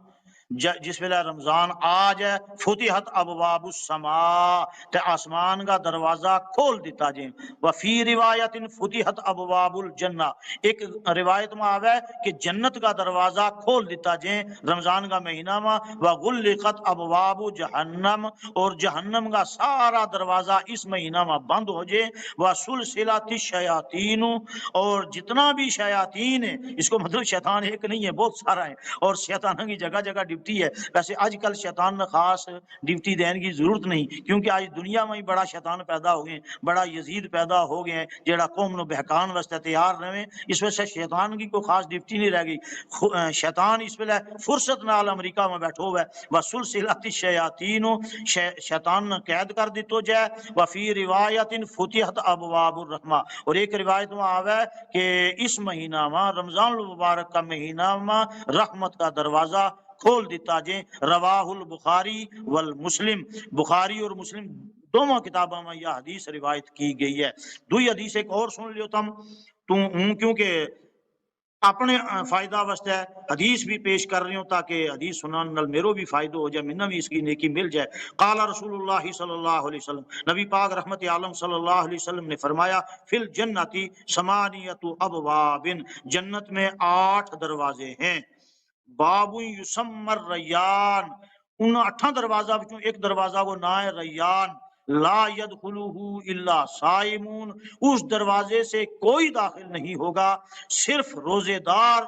جس ویلے رمضان آ جائے، فتحت ابواب السماء، تے آسمان کا دروازہ کھول دیتا جائے. وفی روایت فتحت ابواب الجنہ، ایک روایت میں آوے کہ جنت کا دروازہ کھول دیتا جائے رمضان کا مہینہ میں. وغلقت ابواب جہنم، اور جہنم کا سارا دروازہ اس مہینہ میں بند ہو جائے. وسلسلۃ الشیاطین، اور جتنا بھی شیاطین ہے، اس کو مطلب شیطان ایک نہیں ہے بہت سارا ہے، اور شیطانوں کی جگہ جگہ ڈبے ڈیوٹی ہے. ویسے اج کل شیطان نے خاص ڈیوٹی دینے کی ضرورت نہیں, کیونکہ آج دنیا میں ہی بڑا شیطان پیدا ہو گئے, بڑا یزید پیدا ہو گئے ہیں جہاں قوم نو بہکان واسطے تیار رہے. اس وجہ سے شیطان کی کوئی خاص ڈیوٹی نہیں رہ گئی. شیطان اس ویلے فرصت نال امریکہ میں بیٹھو ہوا ہے. وسلسلۃ الشیاطین, شیطان نے قید کر دیتو جائے. وفی روایت فتحت ابواب الرحمہ, اور ایک روایت میں آوے کہ اس مہینہ میں رمضان المبارک کا مہینہ میں رحمت کا دروازہ کھول دیتا جائے. رواہ البخاری والمسلم, بخاری اور مسلم دونوں کتابوں میں یہ حدیث روایت کی گئی ہے. دوئی حدیث ایک اور سن لیو تم کیونکہ اپنے فائدہ واسطے حدیث بھی پیش کر رہی ہوں تاکہ حدیث سنان نال میرو بھی فائدہ ہو جائے, منا بھی اس کی نیکی مل جائے. قال رسول اللہ صلی اللہ علیہ وسلم, نبی پاک رحمت عالم صلی اللہ علیہ وسلم نے فرمایا, فی الجنتی ثمانیۃ ابواب, جنت میں 8 دروازے ہیں. باب یسمى الریان, ان 8 دروازہ وچوں ایک دروازہ وہ نام ہے ریان. لا يدخلہ الا صائمون, اس دروازے سے کوئی داخل نہیں ہوگا صرف روزے دار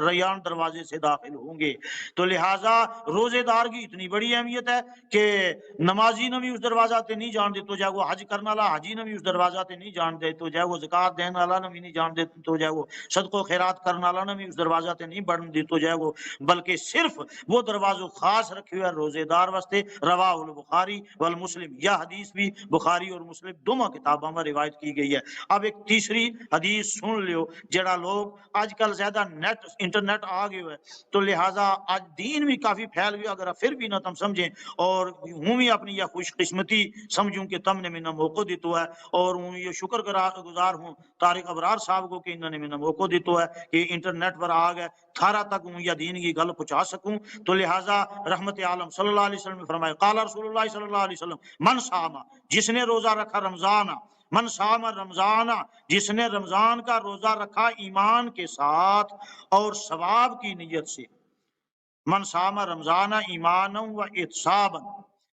ریان دروازے سے داخل ہوں گے. تو لہٰذا روزے دار کی اتنی بڑی اہمیت ہے کہ نمازی نے بھی اس دروازہ تے نہیں جان دیتو جائے, وہ حج کرنے والا حاجی نے بھی اس دروازہ تے نہیں جان دیتو جائے, وہ زکات دینے والا نے بھی نہیں جان دیتو جائے, وہ صدقہ و خیرات کرنے والا نے بھی اس دروازہ تے نہیں بڑھن دیتو جائے وہ, بلکہ صرف وہ دروازہ خاص رکھے ہوئے روزے دار واسطے. رواہ البخاری والمسلم, یہ حدیث بھی بخاری اور مسلم دونوں کتابوں میں روایت کی گئی ہے. اب ایک تیسری حدیث سن لیو. جڑا لوگ آج کل زیادہ انٹرنیٹ آ گئے ہوئے, تو لہٰذا آج دین بھی کافی پھیل گیا, اگر پھر بھی نہ تم سمجھیں, اور ہوں بھی اپنی یہ خوش قسمتی سمجھوں کہ تم نے میں موقع دیتو ہے, اور ہوں یہ شکر گزار ہوں طارق ابرار صاحب کو کہ انہوں نے میں موقع دیتو ہے کہ انٹرنیٹ پر آ گئے تھارا تک ہوں یا دین کی گل پہنچا سکوں. تو لہٰذا رحمت عالم صلی اللہ علیہ وسلم نے فرمایا, قال رسول اللہ صلی اللہ علیہ وسلم, من صام, جس نے روزہ رکھا رمضان, من صام رمضان, جس نے رمضان کا روزہ رکھا ایمان کے ساتھ اور ثواب کی نیت سے. من صام رمضان ایمانا و احتسابا,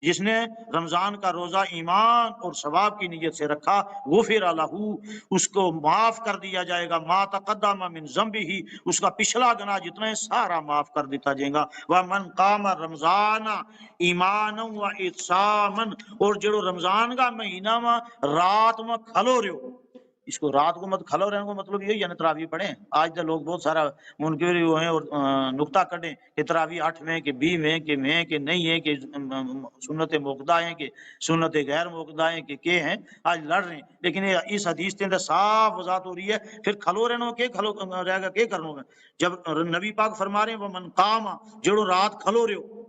جس نے رمضان کا روزہ ایمان اور ثواب کی نیت سے رکھا, غفر لہ, اس کو معاف کر دیا جائے گا, ما تقدم من ذنبہ, اس کا پچھلا گناہ جتنا ہے سارا معاف کر دیتا جائے گا. ومن قام رمضان ایمانا و احتسابا, اور جو رمضان کا مہینہ میں رات میں کھلو رہو, اس کو رات کو مت کھلو رہنے کو مطلب یہی ہے نا تراویح پڑھیں. آج تو لوگ بہت سارا منکر ہوئے ہیں اور نقطہ کٹیں کہ تراویح 8 میں کہ 20 میں کہ نہیں ہے, کہ سنت موقدہ ہیں کہ سنت غیر موقدہ ہیں کہ ہیں, آج لڑ رہے ہیں. لیکن اس حدیث کے اندر صاف وضاحت ہو رہی ہے, پھر کھلو رہنا کہ کھلو رہے گا کہ کرنا ہوگا. جب نبی پاک فرما رہے ہیں وہ من قام, جڑو رات کھلو رہے ہو,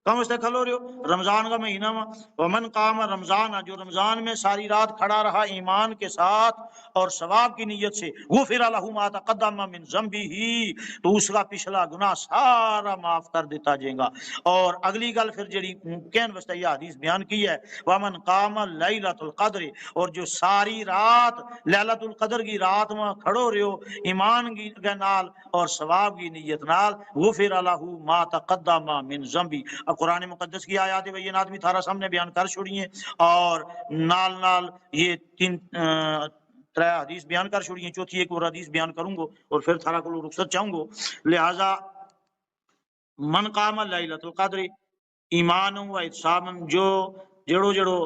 کم اس تک کھلو رہے ہو رمضان کا مہینہ میں, ومن قام رمضان, جو رمضان میں ساری رات کھڑا رہا ایمان کے ساتھ اور ثواب کی نیت سے, غفر لہ ما تقدم من ذنبہ, تو اس کا پچھلا گناہ سارا معاف کر دیتا جائے گا. اور اگلی گل پھر جڑی کہن واسطے یہ حدیث بیان کی ہے, ومن قام لیلۃ القدر, اور جو ساری رات لیلۃ القدر کی رات میں کھڑو رہو ایمان کے نال اور ثواب کی نیت نال, غفر لہ ما تقدم من ذنبہ. اب قرآن مقدس کی آیات بینات بھی تھارا سامنے بیان کر چھوڑی ہیں, اور نال یہ 3 حدیث بیان کر چھوڑی ہیں, چوتھی ایک اور حدیث بیان کروں گا اور پھر تھارا کو رخصت چاہوں گا. لہذا من قام لیلۃ القدر ایمان و احتسابا, جڑو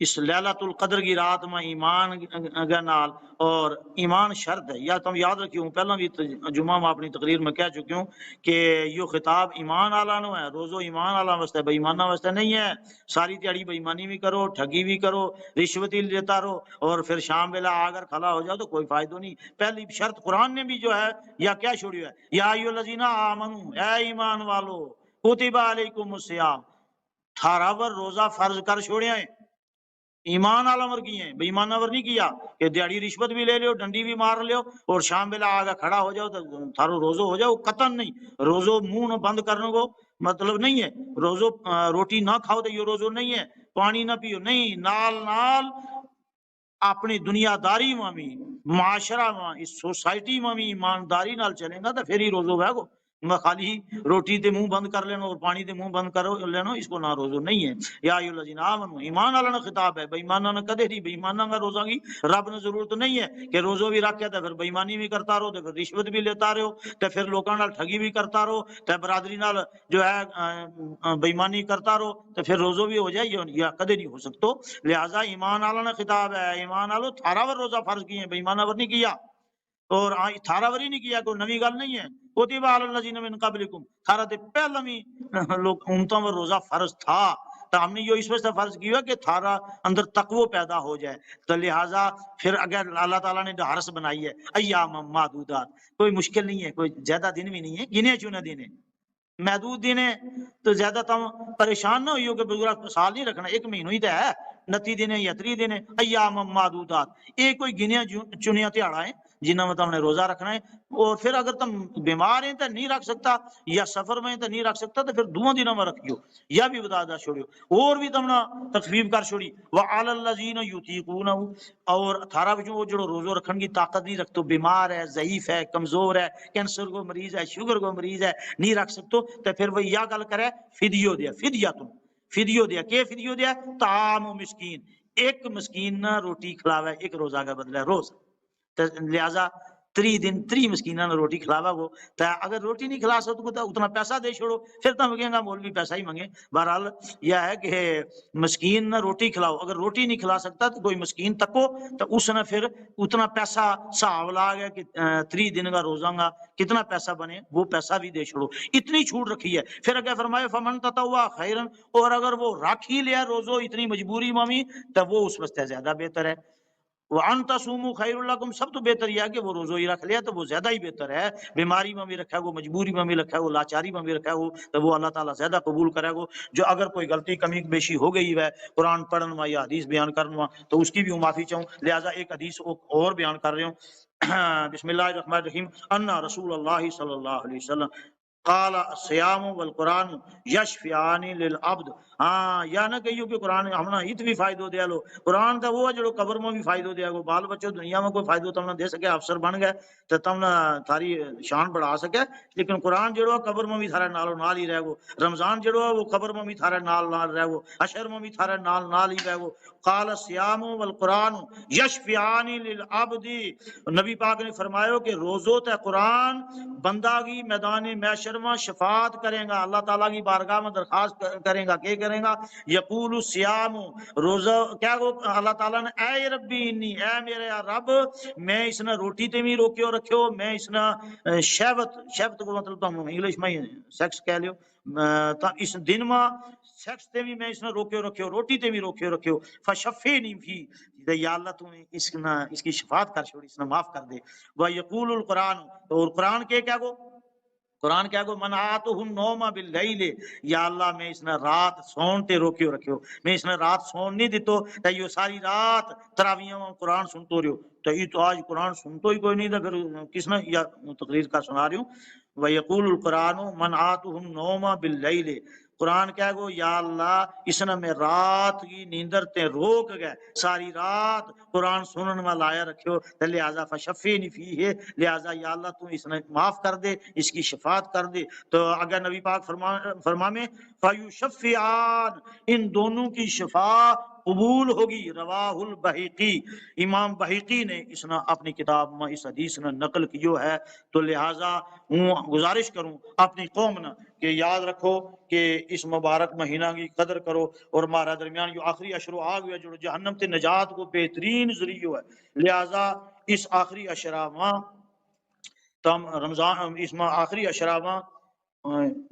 اس لیلۃ القدر کی رات میں ایمان کے نال, اور ایمان شرط ہے, یا تم یاد رکھیوں پہلا بھی جمعہ میں اپنی تقریر میں کہہ چکی ہوں کہ یہ خطاب ایمان والا نو ہے, روزو ایمان والا واسطے, بے ایمانہ واسطے نہیں ہے. ساری دیہڑی بے ایمانی بھی کرو, ٹھگی بھی کرو, رشوت ہی لیتا رہو, اور پھر شام ویلا آ کر کھلا ہو جاؤ تو کوئی فائدہ نہیں. پہلی شرط قرآن نے بھی جو ہے یا کیا چھوڑی ہے, یا ایھا الذین آمنو, اے ایمان والو, کتب علیکم الصیام, تھارا پر روزہ فرض کر چھوڑے ہیں. ایمان والا مر کی ہیں, بے ایمانہ ور نہیں کیا کہ دیہڑی رشوت بھی لے لو, ڈنڈی بھی مار لو, اور شام ویلا آگے کھڑا ہو جاؤ تو تھارو روزو ہو جاؤ. قطن نہیں, روزو منہ بند کرنے کو مطلب نہیں ہے. روزو روٹی نہ کھاؤ تو یہ روزو نہیں ہے, پانی نہ پیو نہیں, نال اپنی دنیا داری میں بھی, معاشرہ میں, اس سوسائٹی میں بھی ایمانداری نال چلے گا تو پھر ہی روزو ہے گو. میں خالی روٹی تے منہ بند کر لینا اور پانی تے منہ بند کر لینا، اس کو نہ روزو نہیں ہے۔ یا ایھا الذین آمنوا، ایمان والا نے خطاب ہے، بے ایماناں نے کدے نہیں، بے ایماناں کا روزہ کی رب نے ضرورت نہیں ہے کہ روزو بھی رکھ کے تے پھر بے ایمانی بھی کرتا رہو، تے پھر رشوت بھی لیتا رہو، تے پھر لوکاں نال ٹھگی بھی کرتا رہو، تے برادری نال جو ہے بے ایمانی کرتا رہو، تے پھر روزو بھی ہو جائے، یا کدے نہیں ہو سکتا۔ لہذا ایمان والا نے خطاب ہے، ایمان والو تھارا ور روزہ فرض کیے، بے ایمانہ ور نہیں کیا، اور تھارا وری نہیں کیا، کوئی نئی گل نہیں ہے۔ کتب علی الذین من قبلکم، تھارا تے پہلا بھی لوگ امتوں پر روزہ فرض تھا، تو ہم نے یہ اس وجہ سے فرض کیا کہ تھارا اندر تقوی پیدا ہو جائے، تو لہٰذا پھر اگر اللہ تعالیٰ نے ڈھارس بنائی ہے ایام معدودات، کوئی مشکل نہیں ہے، کوئی زیادہ دن بھی نہیں ہے، گنے چنے دن ہے، محدود دن ہے، تو زیادہ تم پریشان نہ ہوئیو کہ پورا سال نہیں رکھنا، ایک مہینہ ہی تو ہے، 29 دن ہے یا 30 دن ہے، ایام معدودات، یہ کوئی گنیا چنیا تہاڑا ہے جنہوں میں تم نے روزہ رکھنا ہے۔ اور پھر اگر تم بیمار ہیں تو نہیں رکھ سکتا، یا سفر میں تو نہیں رکھ سکتا، تو پھر 2 دنوں میں رکھیو، یا بھی بتا دا چھوڑیو، اور بھی تم نے تخفیف کر چھوڑی۔ وعلی الذین یطیقونہ، اور تھارا بچوں وہ جو روزہ رکھن کی طاقت نہیں رکھتے، بیمار ہے، ضعیف ہے، کمزور ہے، کینسر کو مریض ہے، شوگر کو مریض ہے، نہیں رکھ سکتے، تو پھر وہ یا گل کرے فدیو دیا، فدیو دیا، کہ فدیو دیا طعام مسکین، ایک مسکین نہ روٹی کھلاوے، ایک روزہ کا بدلہ ہے روز، لہذا 3 دن 3 مسکینہ نے روٹی کھلاوا گو، تو اگر روٹی نہیں کھلا سکتے تو اتنا پیسہ دے چھوڑو، پھر تو مانگے گا مولوی پیسہ ہی مانگے۔ بہرحال یہ ہے کہ مسکین نہ روٹی کھلاؤ، اگر روٹی نہیں کھلا سکتا تو کوئی مسکین تکو، تو اس نے پھر اتنا پیسہ حساب لا گیا کہ 3 دن کا روزہ گا کتنا پیسہ بنے، وہ پیسہ بھی دے چھوڑو، اتنی چھوٹ رکھی ہے۔ پھر اگر فرمائے فمن تطوع خیرا، اور اگر وہ رکھ ہی لیا روزو اتنی مجبوری میں، تو وہ اس واسطے زیادہ بہتر ہے۔ وَأَن تَصُومُوا خَيْرٌ لَكُمْ، سب تو بہتر یہ ہے کہ وہ روزو ہی رکھ لیا، تو وہ زیادہ ہی بہتر ہے۔ بیماری میں بھی رکھا گو، مجبوری میں بھی رکھا گو، لاچاری میں بھی رکھا گو، تو وہ اللہ تعالیٰ زیادہ قبول کرے گو۔ جو اگر کوئی غلطی کمی بیشی ہو گئی ہے قرآن پڑھنا یا حدیث بیان کرنا، تو اس کی بھی معافی چاہوں، لہٰذا ایک حدیث اور بیان کر رہے ہوں۔ بسم اللہ الرحمن الرحیم، ان رسول اللہ صلی اللہ علیہ وسلم قال الصیام والقرآن یشفیان للعبد، ہاں یا نہ کہیو کہ قرآن ہم نے ہت بھی فائدہ دیا لو، قرآن تو وہ ہے جو قبر میں بھی فائدہ دیا گو، بال بچوں دنیا میں کوئی فائدہ تم نے دے سکے، افسر بن گئے تو تم نے تھاری شان بڑھا سکے، لیکن قرآن جڑو قبر میں بھی تھارے نالو نال ہی رہ گو، رمضان جڑو وہ قبر میں بھی تھارے نال نال رہ گو، حشر میں بھی تھارے نال نال ہی رہ گو۔ قال الصیام والقرآن یشفیان للعبد، نبی پاک نے فرمایا کہ روزو تے قرآن بندہ کی میدان محشر میں شفاعت کرے گا، اللہ تعالیٰ کی بارگاہ میں درخواست کرے گا، کیا کرے گا؟ یقول الصیام، روزہ کیا گو اللہ تعالیٰ نے اے ربی انی، اے میرے رب میں اس نے روٹی تے بھی روکیو رکھیو، میں اس نے شہوت کو مطلب تم انگلش میں سیکس کہہ لیو، اس دن میں سیکس تے بھی میں اس نے روکیو رکھیو، روٹی تے بھی روکیو رکھیو، فشفینی فی، یا اللہ تو اس کی شفاعت کر چھوڑی، اس نے معاف کر دے۔ وَيَقُولُ الْقُرْآنُ، اور قرآن کے کیا گو؟ قرآن کیا گو؟ منعاتہ النوم باللیل، یا اللہ میں اس نے رات سون تے روکیو رکھیو، میں اس نے رات سون نہیں دیتو، تے یہ ساری رات تراویحوں میں قرآن سنتو رہو، تو یہ تو آج قرآن سنتو ہی کوئی نہیں تھا، پھر کس نے یا تقریر کا سنا رہی ہوں۔ وَيَقُولُ الْقُرْآنُ مَنْعَاتُهُ النَّوْمَ بِاللَّيْلِ، قرآن کیا گو یا اللہ اس نے میں رات کی نیندر تے روک گئے، ساری رات قرآن سنن میں لایا رکھیو، لہذا فشفینی فیہ، لہذا یا اللہ تو اس نے معاف کر دے، اس کی شفاعت کر دے۔ تو اگر نبی پاک فرمامے فیشفعان، ان دونوں کی شفاعت قبول ہوگی۔ رواہ البہقی، امام بہقی نے اس نے اپنی کتاب میں اس حدیث نے نقل کیو ہے، تو لہذا ہوں گزارش کروں اپنی قوم نے کہ یاد رکھو کہ اس مبارک مہینہ کی قدر کرو، اور ہمارا درمیان جو آخری اشرو آ گیا جو جہنم تے نجات کو بہترین ذریعہ ہے، لہذا اس آخری اشرا تم رمضان اس میں آخری اشرا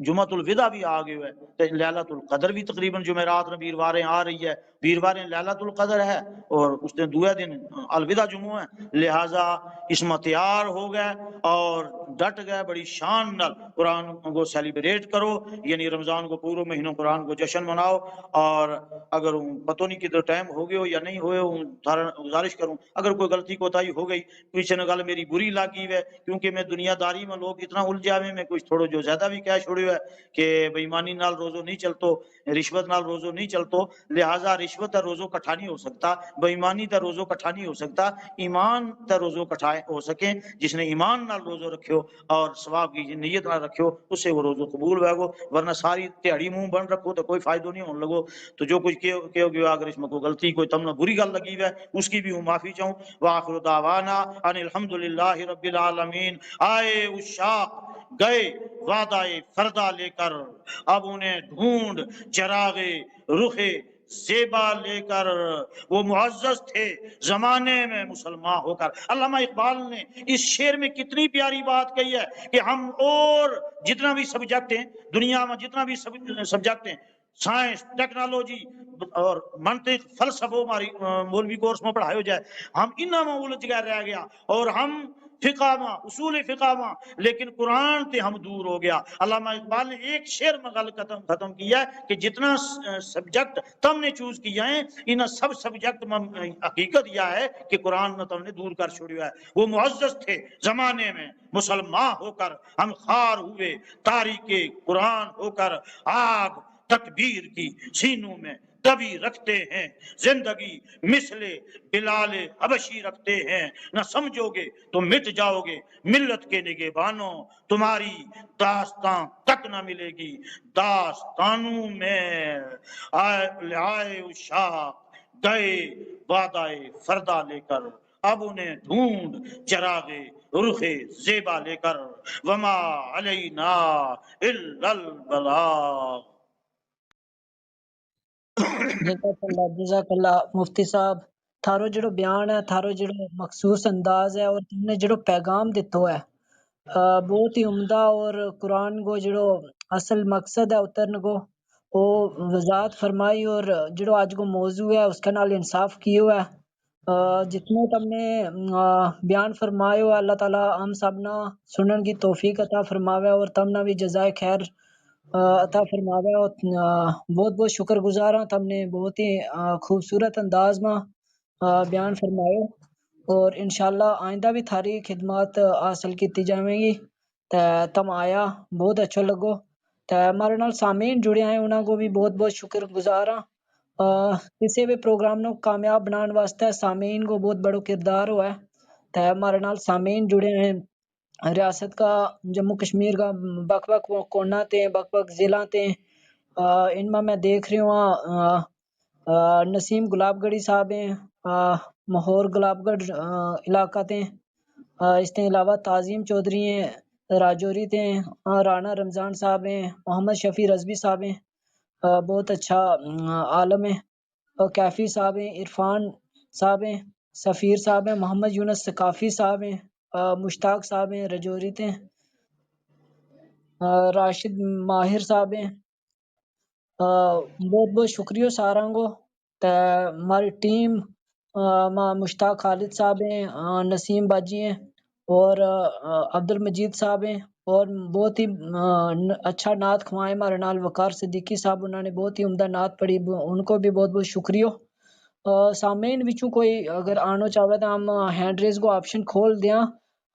جمعۃ الوداع بھی آ گئے ہے، لیلۃ القدر بھی تقریباً جمعرات میں بیرواریں آ رہی ہے، بیرواریں لیلۃ القدر ہے، اور اس دن دوسرے دن الوداع جمعہ ہے، لہذا اس میں تیار ہو گئے اور ڈٹ گئے، بڑی شان نال قرآن کو سیلیبریٹ کرو، یعنی رمضان کو پورے مہینوں قرآن کو جشن مناؤ۔ اور اگر پتہ نہیں کدھر ٹائم ہو گئے ہو یا نہیں ہوئے، گزارش کروں اگر کوئی غلطی کوتاہی ہو گئی، کسی نے گل میری بری لگی ہے، کیونکہ میں دنیا داری میں لوگ اتنا الجھا میں کچھ تھوڑا جو زیادہ بھی کہہ چھوڑیو ہے کہ بےایمانی نال روزو نہیں چلتو، رشوت نال روزو نہیں چلتو، لہذا رشوت رشوت تے روزو کٹھا نہیں ہو سکتا، بے ایمانی تے روزو کٹھا نہیں ہو سکتا، ایمان تے روزو کٹھا ہو سکے۔ جس نے ایمان نال روزو رکھیو اور ثواب کی نیت نال رکھیو اسے وہ روزو قبول ہوئے گو، ورنہ ساری تہاڑی منہ بن رکھو تو کوئی فائدہ نہیں ہونے لگو۔ تو جو کچھ کہو گے اگر اس میں کوئی غلطی کوئی تم نے بری گل لگی ہے اس کی بھی ہوں معافی چاہوں۔ وآخر دعوانا ان الحمدللہ رب العالمین۔ آئے عشاق گئے وعدہ فردہ لے کر، اب انہیں ڈھونڈ چراغ رخ زیبا لے کر، وہ معزز تھے زمانے میں مسلمان ہو کر۔ علامہ اقبال نے اس شعر میں کتنی پیاری بات کہی ہے کہ ہم اور جتنا بھی سبجیکٹ ہیں دنیا میں، جتنا بھی سبجیکٹ ہیں، سائنس، ٹیکنالوجی اور منطق، فلسفہ ہماری مولوی کورس میں پڑھائے ہو جائے، ہم انہاں میں الجھ گئے رہ گیا، اور ہم فقہ میں، اصول فقہ میں، لیکن قرآن تے ہم دور ہو گیا۔ علامہ اقبال نے ایک شعر میں گل ختم کیا ہے کہ جتنا سبجیکٹ تم نے چوز کیا ہے ان سب سبجیکٹ میں حقیقت یہ ہے کہ قرآن نے تم نے دور کر چھوڑیا ہے۔ وہ معزز تھے زمانے میں مسلمان ہو کر، ہم خار ہوئے تاریخ قرآن ہو کر، آگ تکبیر کی سینوں میں دبی رکھتے ہیں، زندگی مثل بلال حبشی رکھتے ہیں، نہ سمجھو گے تو مٹ جاؤ گے ملت کے نگہبانوں، تمہاری داستان تک نہ ملے گی داستانوں میں۔ آئے عشاق گئے وعدہ فردہ لے کر، اب انہیں ڈھونڈ چراغ رخ زیبا لے کر، وما علینا الا البلاغ۔ جزاک اللہ مفتی صاحب، تھارو جڑو بیان ہے، تھارو جڑو مخصوص انداز ہے اور تم نے جڑو پیغام دیتو ہے بہت ہی عمدہ، اور قرآن کو جڑو اصل مقصد ہے اترن کو وہ وضاحت فرمائی، اور جڑو آج کو موضوع ہے اس کے نال انصاف کیو ہے۔ جتنے تم نے بیان فرمائے ہو اللہ تعالیٰ ہم سب نہ سنن کی توفیق عطا فرماوے، اور تم نہ بھی جزائے خیر عطا فرماوے۔ اور بہت بہت شکر گزار ہوں، تم نے بہت ہی خوبصورت انداز میں بیان فرمائے، اور انشاءاللہ آئندہ بھی تھاری خدمات حاصل کیتی جائیں گی۔ تم آیا بہت اچھا لگو، ہمارے نال سامعین جڑے ہیں انہاں کو بھی بہت بہت شکر گزار ہاں۔ کسی بھی پروگرام نو کامیاب بنان واسطے سامعین کو بہت بڑا کردار ہوا ہے، ہمارے نال سامعین جڑے ہیں ریاست کا، جموں کشمیر کا بک بک کونا تے بک بک ضلع تے، ان میں دیکھ رہی ہوں نسیم گلاب گڑھی صاحب ہیں مہور گلاب گڑھ علاقہ تے، اس کے علاوہ تعظیم چودھری ہیں راجوری تے، رانا رمضان صاحب ہیں، محمد شفیع رضوی صاحب ہیں، بہت اچھا عالم ہے، کیفی صاحب ہیں، عرفان صاحب ہیں، سفیر صاحب ہیں، محمد یونس ثقافی صاحب ہیں، مشتاق صاحب ہیں رجوری تے، راشد ماہر صاحب ہیں، بہت بہت شکریہ ساراں کو۔ ہماری ٹیم مشتاق خالد صاحب ہیں، نسیم باجی ہیں، اور عبد المجید صاحب ہیں، اور بہت ہی اچھا نعت کھوائے ہمارے نال وقار صدیقی صاحب، انہوں نے بہت ہی عمدہ نعت پڑھی، ان کو بھی بہت بہت شکریہ۔ سامعین وچوں کوئی اگر آنا چاہے تو ہم ہینڈ ریز کو آپشن کھول دیاں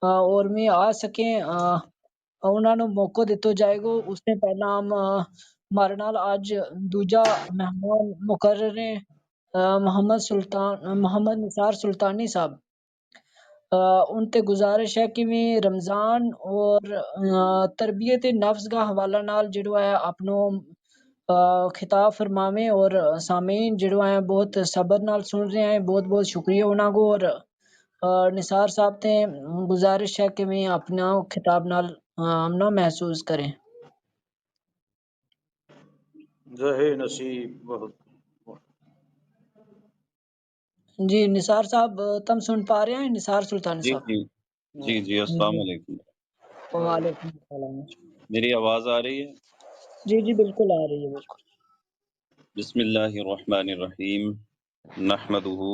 اور میں آ سکیں انہوں نے موقع دیتا جائے گا۔ اس سے پہلا ہم ہمارے نال آج دوجا مہمان مقرر ہیں محمد نثار سلطانی صاحب، ان تے گزارش ہے کہ میں رمضان اور تربیت نفس کا حوالہ نال جڑو ہے اپنو خطاب فرماویں، اور سامعین جڑو ہیں بہت صبر نال سن رہے ہیں، بہت بہت شکریہ انہاں کو، اور نثار صاحب تے گزارش ہے کہ میں اپنا خطاب نال ہمنا محسوس کریں۔ رہے نصیب بہت جی نثار صاحب تم سن پا رہے ہیں؟ نثار سلطانی جی صاحب جی جی السلام علیکم۔ وعلیکم السلام۔ میری آواز آ رہی ہے؟ جی جی بالکل آ رہی ہے، بالکل۔ بسم اللہ الرحمن الرحیم، نحمده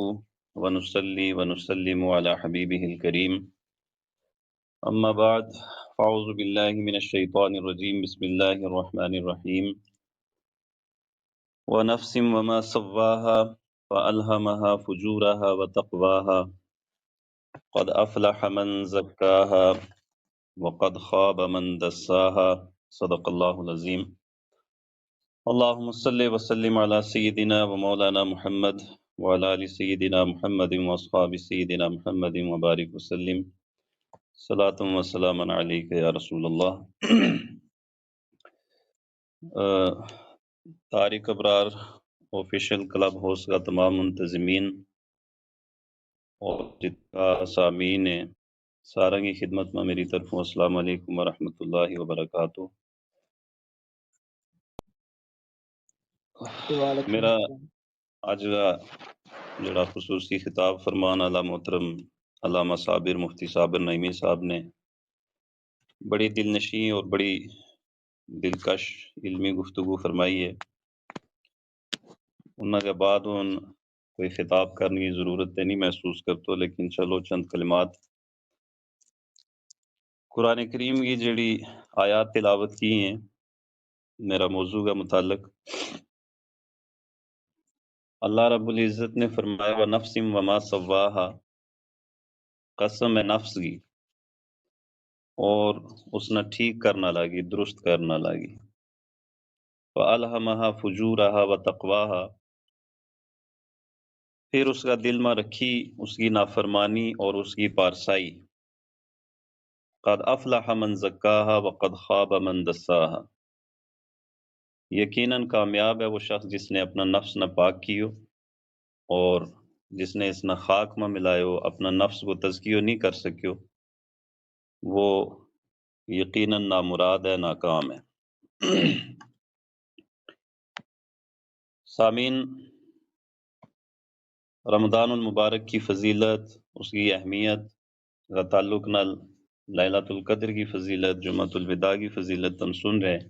ونصلی ونسلم علی حبیبہ الکریم، اما بعد فاعوذ باللہ من الشیطان الرجیم، بسم اللہ الرحمن الرحیم، ونفس وما سواها فألہمها فجورها وتقواها قد افلح من زکاها وقد خاب من دساها، صدق اللہ العظیم۔ اللہم صلی وسلم علی سیدنا و مولانا محمد وعلی آل سیدنا محمد واصحاب سیدنا محمد وبارک وسلم صلاۃ و سلام علیک یا رسول اللہ۔ طارق ابرار آفیشیل کلب ہاؤس کا تمام منتظمین اور جتنا سامعین ہیں سارا کی خدمت میں میری طرف السلام علیکم ورحمۃ اللہ وبرکاتہ۔ میرا آج کا جڑا خصوصی خطاب فرمان اعلیٰ محترم علامہ صابر مفتی صابر نعیمی صاحب نے بڑی دل نشیں اور بڑی دلکش علمی گفتگو فرمائی ہے۔ انہوں کے بعد ان کوئی خطاب کرنے کی ضرورت نہیں محسوس کرتا، لیکن چلو چند کلمات قرآن کریم کی جڑی آیات تلاوت کی ہیں میرا موضوع کا متعلق۔ اللہ رب العزت نے فرمایا وَنَفْسٍ وَمَا سَوَّاهَا، قسم ہے نفس کی اور اس نے ٹھیک کرنا لگی، درست کرنا لگی۔ وَأَلْهَمَهَا فُجُورَهَا وَتَقْوَاهَا، پھر اس کا دل میں رکھی اس کی نافرمانی اور اس کی پارسائی۔ قَدْ أَفْلَحَ مَنْ زَكَّاهَا وَقَدْ خَابَ مَنْ دَسَّاهَا، یقیناً کامیاب ہے وہ شخص جس نے اپنا نفس نہ پاک کیو اور جس نے اس نہ خاک میں ملائیو، اپنا نفس کو تزکیو نہیں کر سکیو، وہ یقیناً نامراد ہے، ناکام ہے۔ سامعین، رمضان المبارک کی فضیلت، اس کی اہمیت کا تعلق نال لیلۃ القدر کی فضیلت، جمعۃ الوداع کی فضیلت ہم سن رہے ہیں،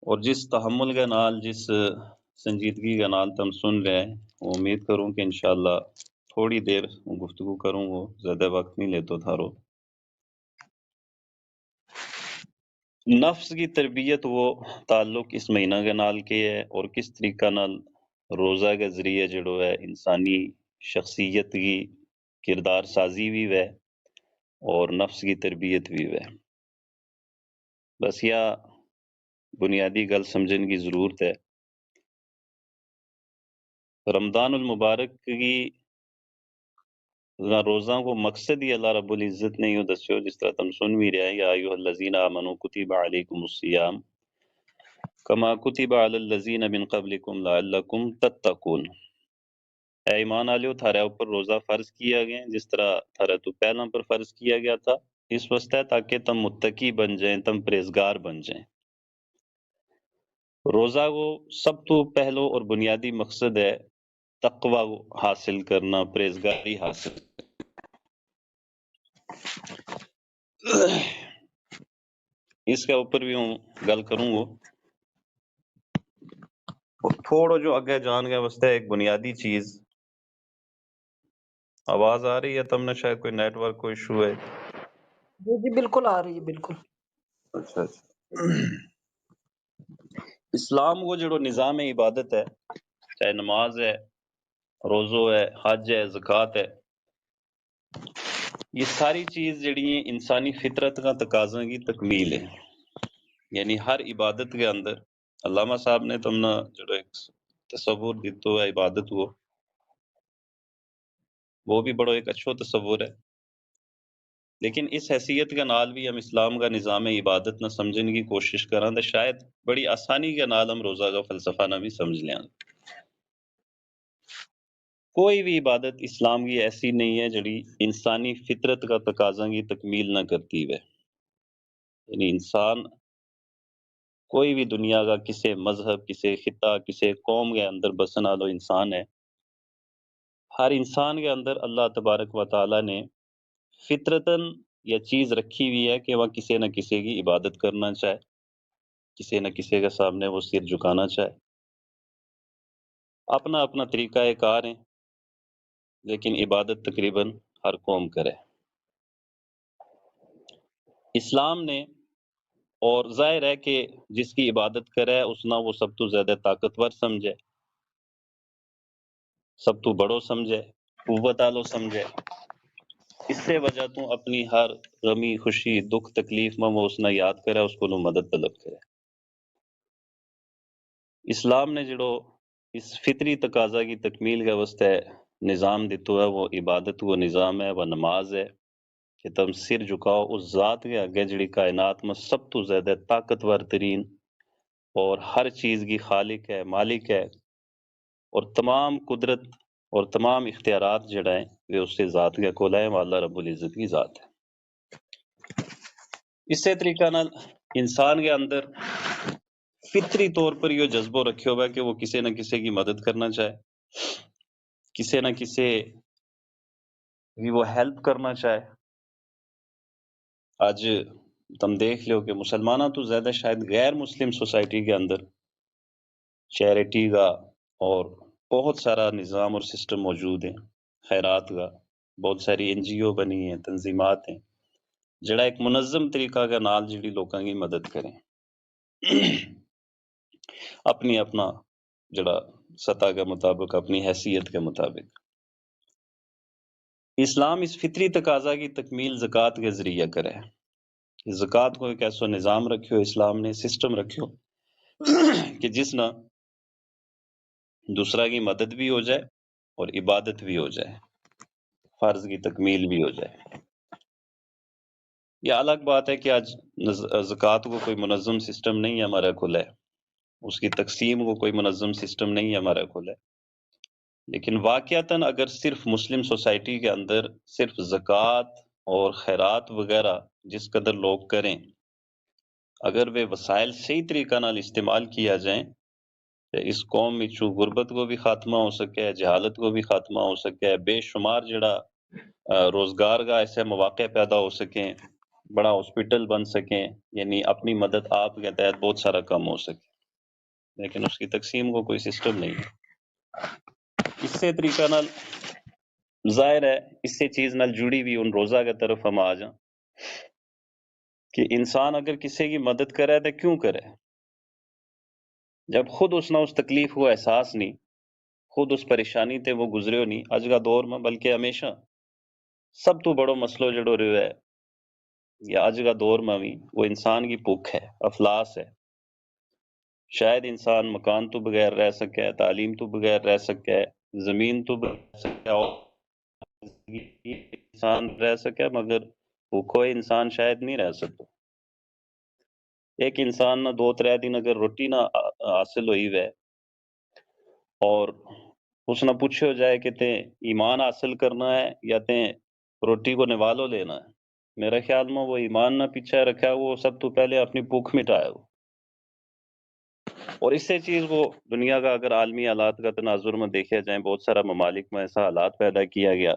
اور جس تحمل کے نال، جس سنجیدگی کے نال تم سن رہے ہیں، امید کروں کہ انشاءاللہ تھوڑی دیر گفتگو کروں گا، زیادہ وقت نہیں لیتا تھارو۔ نفس کی تربیت وہ تعلق اس مہینہ کے نال کے ہے، اور کس طریقہ نال روزہ کے ذریعے جڑو ہے انسانی شخصیت کی کردار سازی بھی ہے اور نفس کی تربیت بھی ہے۔ بس یہ بنیادی گل سمجھن کی ضرورت ہے۔ رمضان المبارک کی روزہ کو مقصد ہی اللہ رب العزت نے یوں دسیو، جس طرح تم سن بھی رہے ہیں، یا ایھا الذین آمنوا کتب علیکم الصیام کما کتب علی الذین من قبلکم لعلکم تتقون، اے ایمان والو تھارے اوپر روزہ فرض کیا گیا جس طرح تھارے تو پہلا پر فرض کیا گیا تھا، اس واسطے تاکہ تم متقی بن جائیں، تم پرہیزگار بن جائیں۔ روزہ کو سب تو پہلو اور بنیادی مقصد ہے تقوی حاصل کرنا، پرہیزگاری حاصل۔ اس کے اوپر بھی ہوں گل کروں گا، تھوڑا جو اگے جان گئے واسطے ایک بنیادی چیز۔ آواز آ رہی ہے تم نے؟ شاید کوئی نیٹ ورک کو ایشو ہے۔ جی بالکل آ رہی ہے، بالکل۔ اچھا اسلام کو جڑو نظام عبادت ہے، چاہے نماز ہے، روزو ہے، حج ہے، زکوٰۃ ہے، یہ ساری چیز جڑی ہیں انسانی فطرت کا تقاضا کی تکمیل ہے۔ یعنی ہر عبادت کے اندر علامہ صاحب نے تم نے جڑو ایک تصور دیتو ہے عبادت وہ بھی بڑا ایک اچھو تصور ہے، لیکن اس حیثیت کے نال بھی ہم اسلام کا نظام عبادت نہ سمجھنے کی کوشش کریں تو شاید بڑی آسانی کے نال ہم روزہ کا فلسفہ نہ بھی سمجھ لیں۔ کوئی بھی عبادت اسلام کی ایسی نہیں ہے جڑی انسانی فطرت کا تقاضا کی تکمیل نہ کرتی ہے۔ یعنی انسان کوئی بھی دنیا کا کسی مذہب، کسی خطہ، کسی قوم کے اندر بسن والو انسان ہے، ہر انسان کے اندر اللہ تبارک و تعالی نے فطرتاً یہ چیز رکھی ہوئی ہے کہ وہ کسی نہ کسی کی عبادت کرنا چاہے، کسی نہ کسی کے سامنے وہ سر جھکانا چاہے۔ اپنا اپنا طریقہ کار ہے، لیکن عبادت تقریباً ہر قوم کرے۔ اسلام نے، اور ظاہر ہے کہ جس کی عبادت کرے اس نہ وہ سب تو زیادہ طاقتور سمجھے، سب تو بڑو سمجھے، قوت آلو سمجھے، اس سے وجہ تو اپنی ہر غمی، خوشی، دکھ، تکلیف میں وہ اس نے یاد کرے، اس کو مدد طلب کرے۔ اسلام نے جڑو اس فطری تقاضا کی تکمیل کے واسطے نظام دیتو ہے، وہ عبادت وہ نظام ہے، وہ نماز ہے کہ تم سر جھکاؤ اس ذات کے آگے جڑی کائنات میں سب تو زیادہ طاقتور ترین اور ہر چیز کی خالق ہے، مالک ہے، اور تمام قدرت اور تمام اختیارات جڑا ہیں وہ اس سے ذات کے کول ہے، وہ اللہ رب العزت کی ذات ہے۔ اسی طریقہ نال انسان کے اندر فطری طور پر یہ جذبہ رکھے ہوا ہے کہ وہ کسی نہ کسی کی مدد کرنا چاہے، کسی نہ کسی کی وہ ہیلپ کرنا چاہے۔ آج تم دیکھ لو کہ مسلمانوں تو زیادہ شاید غیر مسلم سوسائٹی کے اندر چیریٹی کا اور بہت سارا نظام اور سسٹم موجود ہیں، خیرات کا بہت ساری این جی او بنی ہیں، تنظیمات ہیں جڑا ایک منظم طریقہ کا نال جڑی لوگوں کی مدد کریں اپنی اپنا جڑا سطح کے مطابق، اپنی حیثیت کے مطابق۔ اسلام اس فطری تقاضا کی تکمیل زکوٰۃ کے ذریعہ کرے۔ زکوٰۃ کو ایک ایسا نظام رکھیو اسلام نے، سسٹم رکھیو کہ جس نہ دوسرا کی مدد بھی ہو جائے اور عبادت بھی ہو جائے، فرض کی تکمیل بھی ہو جائے۔ یہ الگ بات ہے کہ آج زکوٰۃ کو کوئی منظم سسٹم نہیں ہمارا کھلا ہے، اس کی تقسیم کو کوئی منظم سسٹم نہیں ہمارا کھلا ہے، لیکن واقعتاً اگر صرف مسلم سوسائٹی کے اندر صرف زکوٰۃ اور خیرات وغیرہ جس قدر لوگ کریں، اگر وہ وسائل صحیح طریقہ نال استعمال کیا جائیں تو اس قوم میں غربت کو بھی خاتمہ ہو سکے، جہالت کو بھی خاتمہ ہو سکے، بے شمار جڑا روزگار کا ایسے مواقع پیدا ہو سکیں، بڑا ہاسپٹل بن سکیں، یعنی اپنی مدد آپ کے تحت بہت سارا کم ہو سکے، لیکن اس کی تقسیم کو کوئی سسٹم نہیں ہے۔ اس سے طریقہ نال ظاہر ہے اس سے چیز نال جڑی بھی ان روزہ کے طرف ہم آ جائیں کہ انسان اگر کسی کی مدد کرے تو کیوں کرے؟ جب خود اس نہ اس تکلیف کو احساس نہیں، خود اس پریشانی تے وہ گزرے ہو نہیں اج کا دور میں، بلکہ ہمیشہ سب تو بڑو مسئلہ جڑو رہو ہے یا اج کا دور میں بھی وہ انسان کی بھوک ہے، افلاس ہے۔ شاید انسان مکان تو بغیر رہ سکے، تعلیم تو بغیر رہ سکے، زمین تو بغیر رہ سکے، اور انسان رہ سکے، مگر بھوکو انسان شاید نہیں رہ سکتا۔ ایک انسان نہ 2-3 دن اگر روٹی نہ حاصل ہوئی وے اور اس نہ پوچھو جائے کہ تے ایمان حاصل کرنا ہے یا تے روٹی کو نوالو لینا ہے، میرے خیال میں وہ ایمان نہ پیچھے رکھا، وہ سب تو پہلے اپنی بھوک مٹایا ہو۔ اور اس سے چیز وہ دنیا کا اگر عالمی حالات کا تناظر میں دیکھا جائیں، بہت سارا ممالک میں ایسا حالات پیدا کیا گیا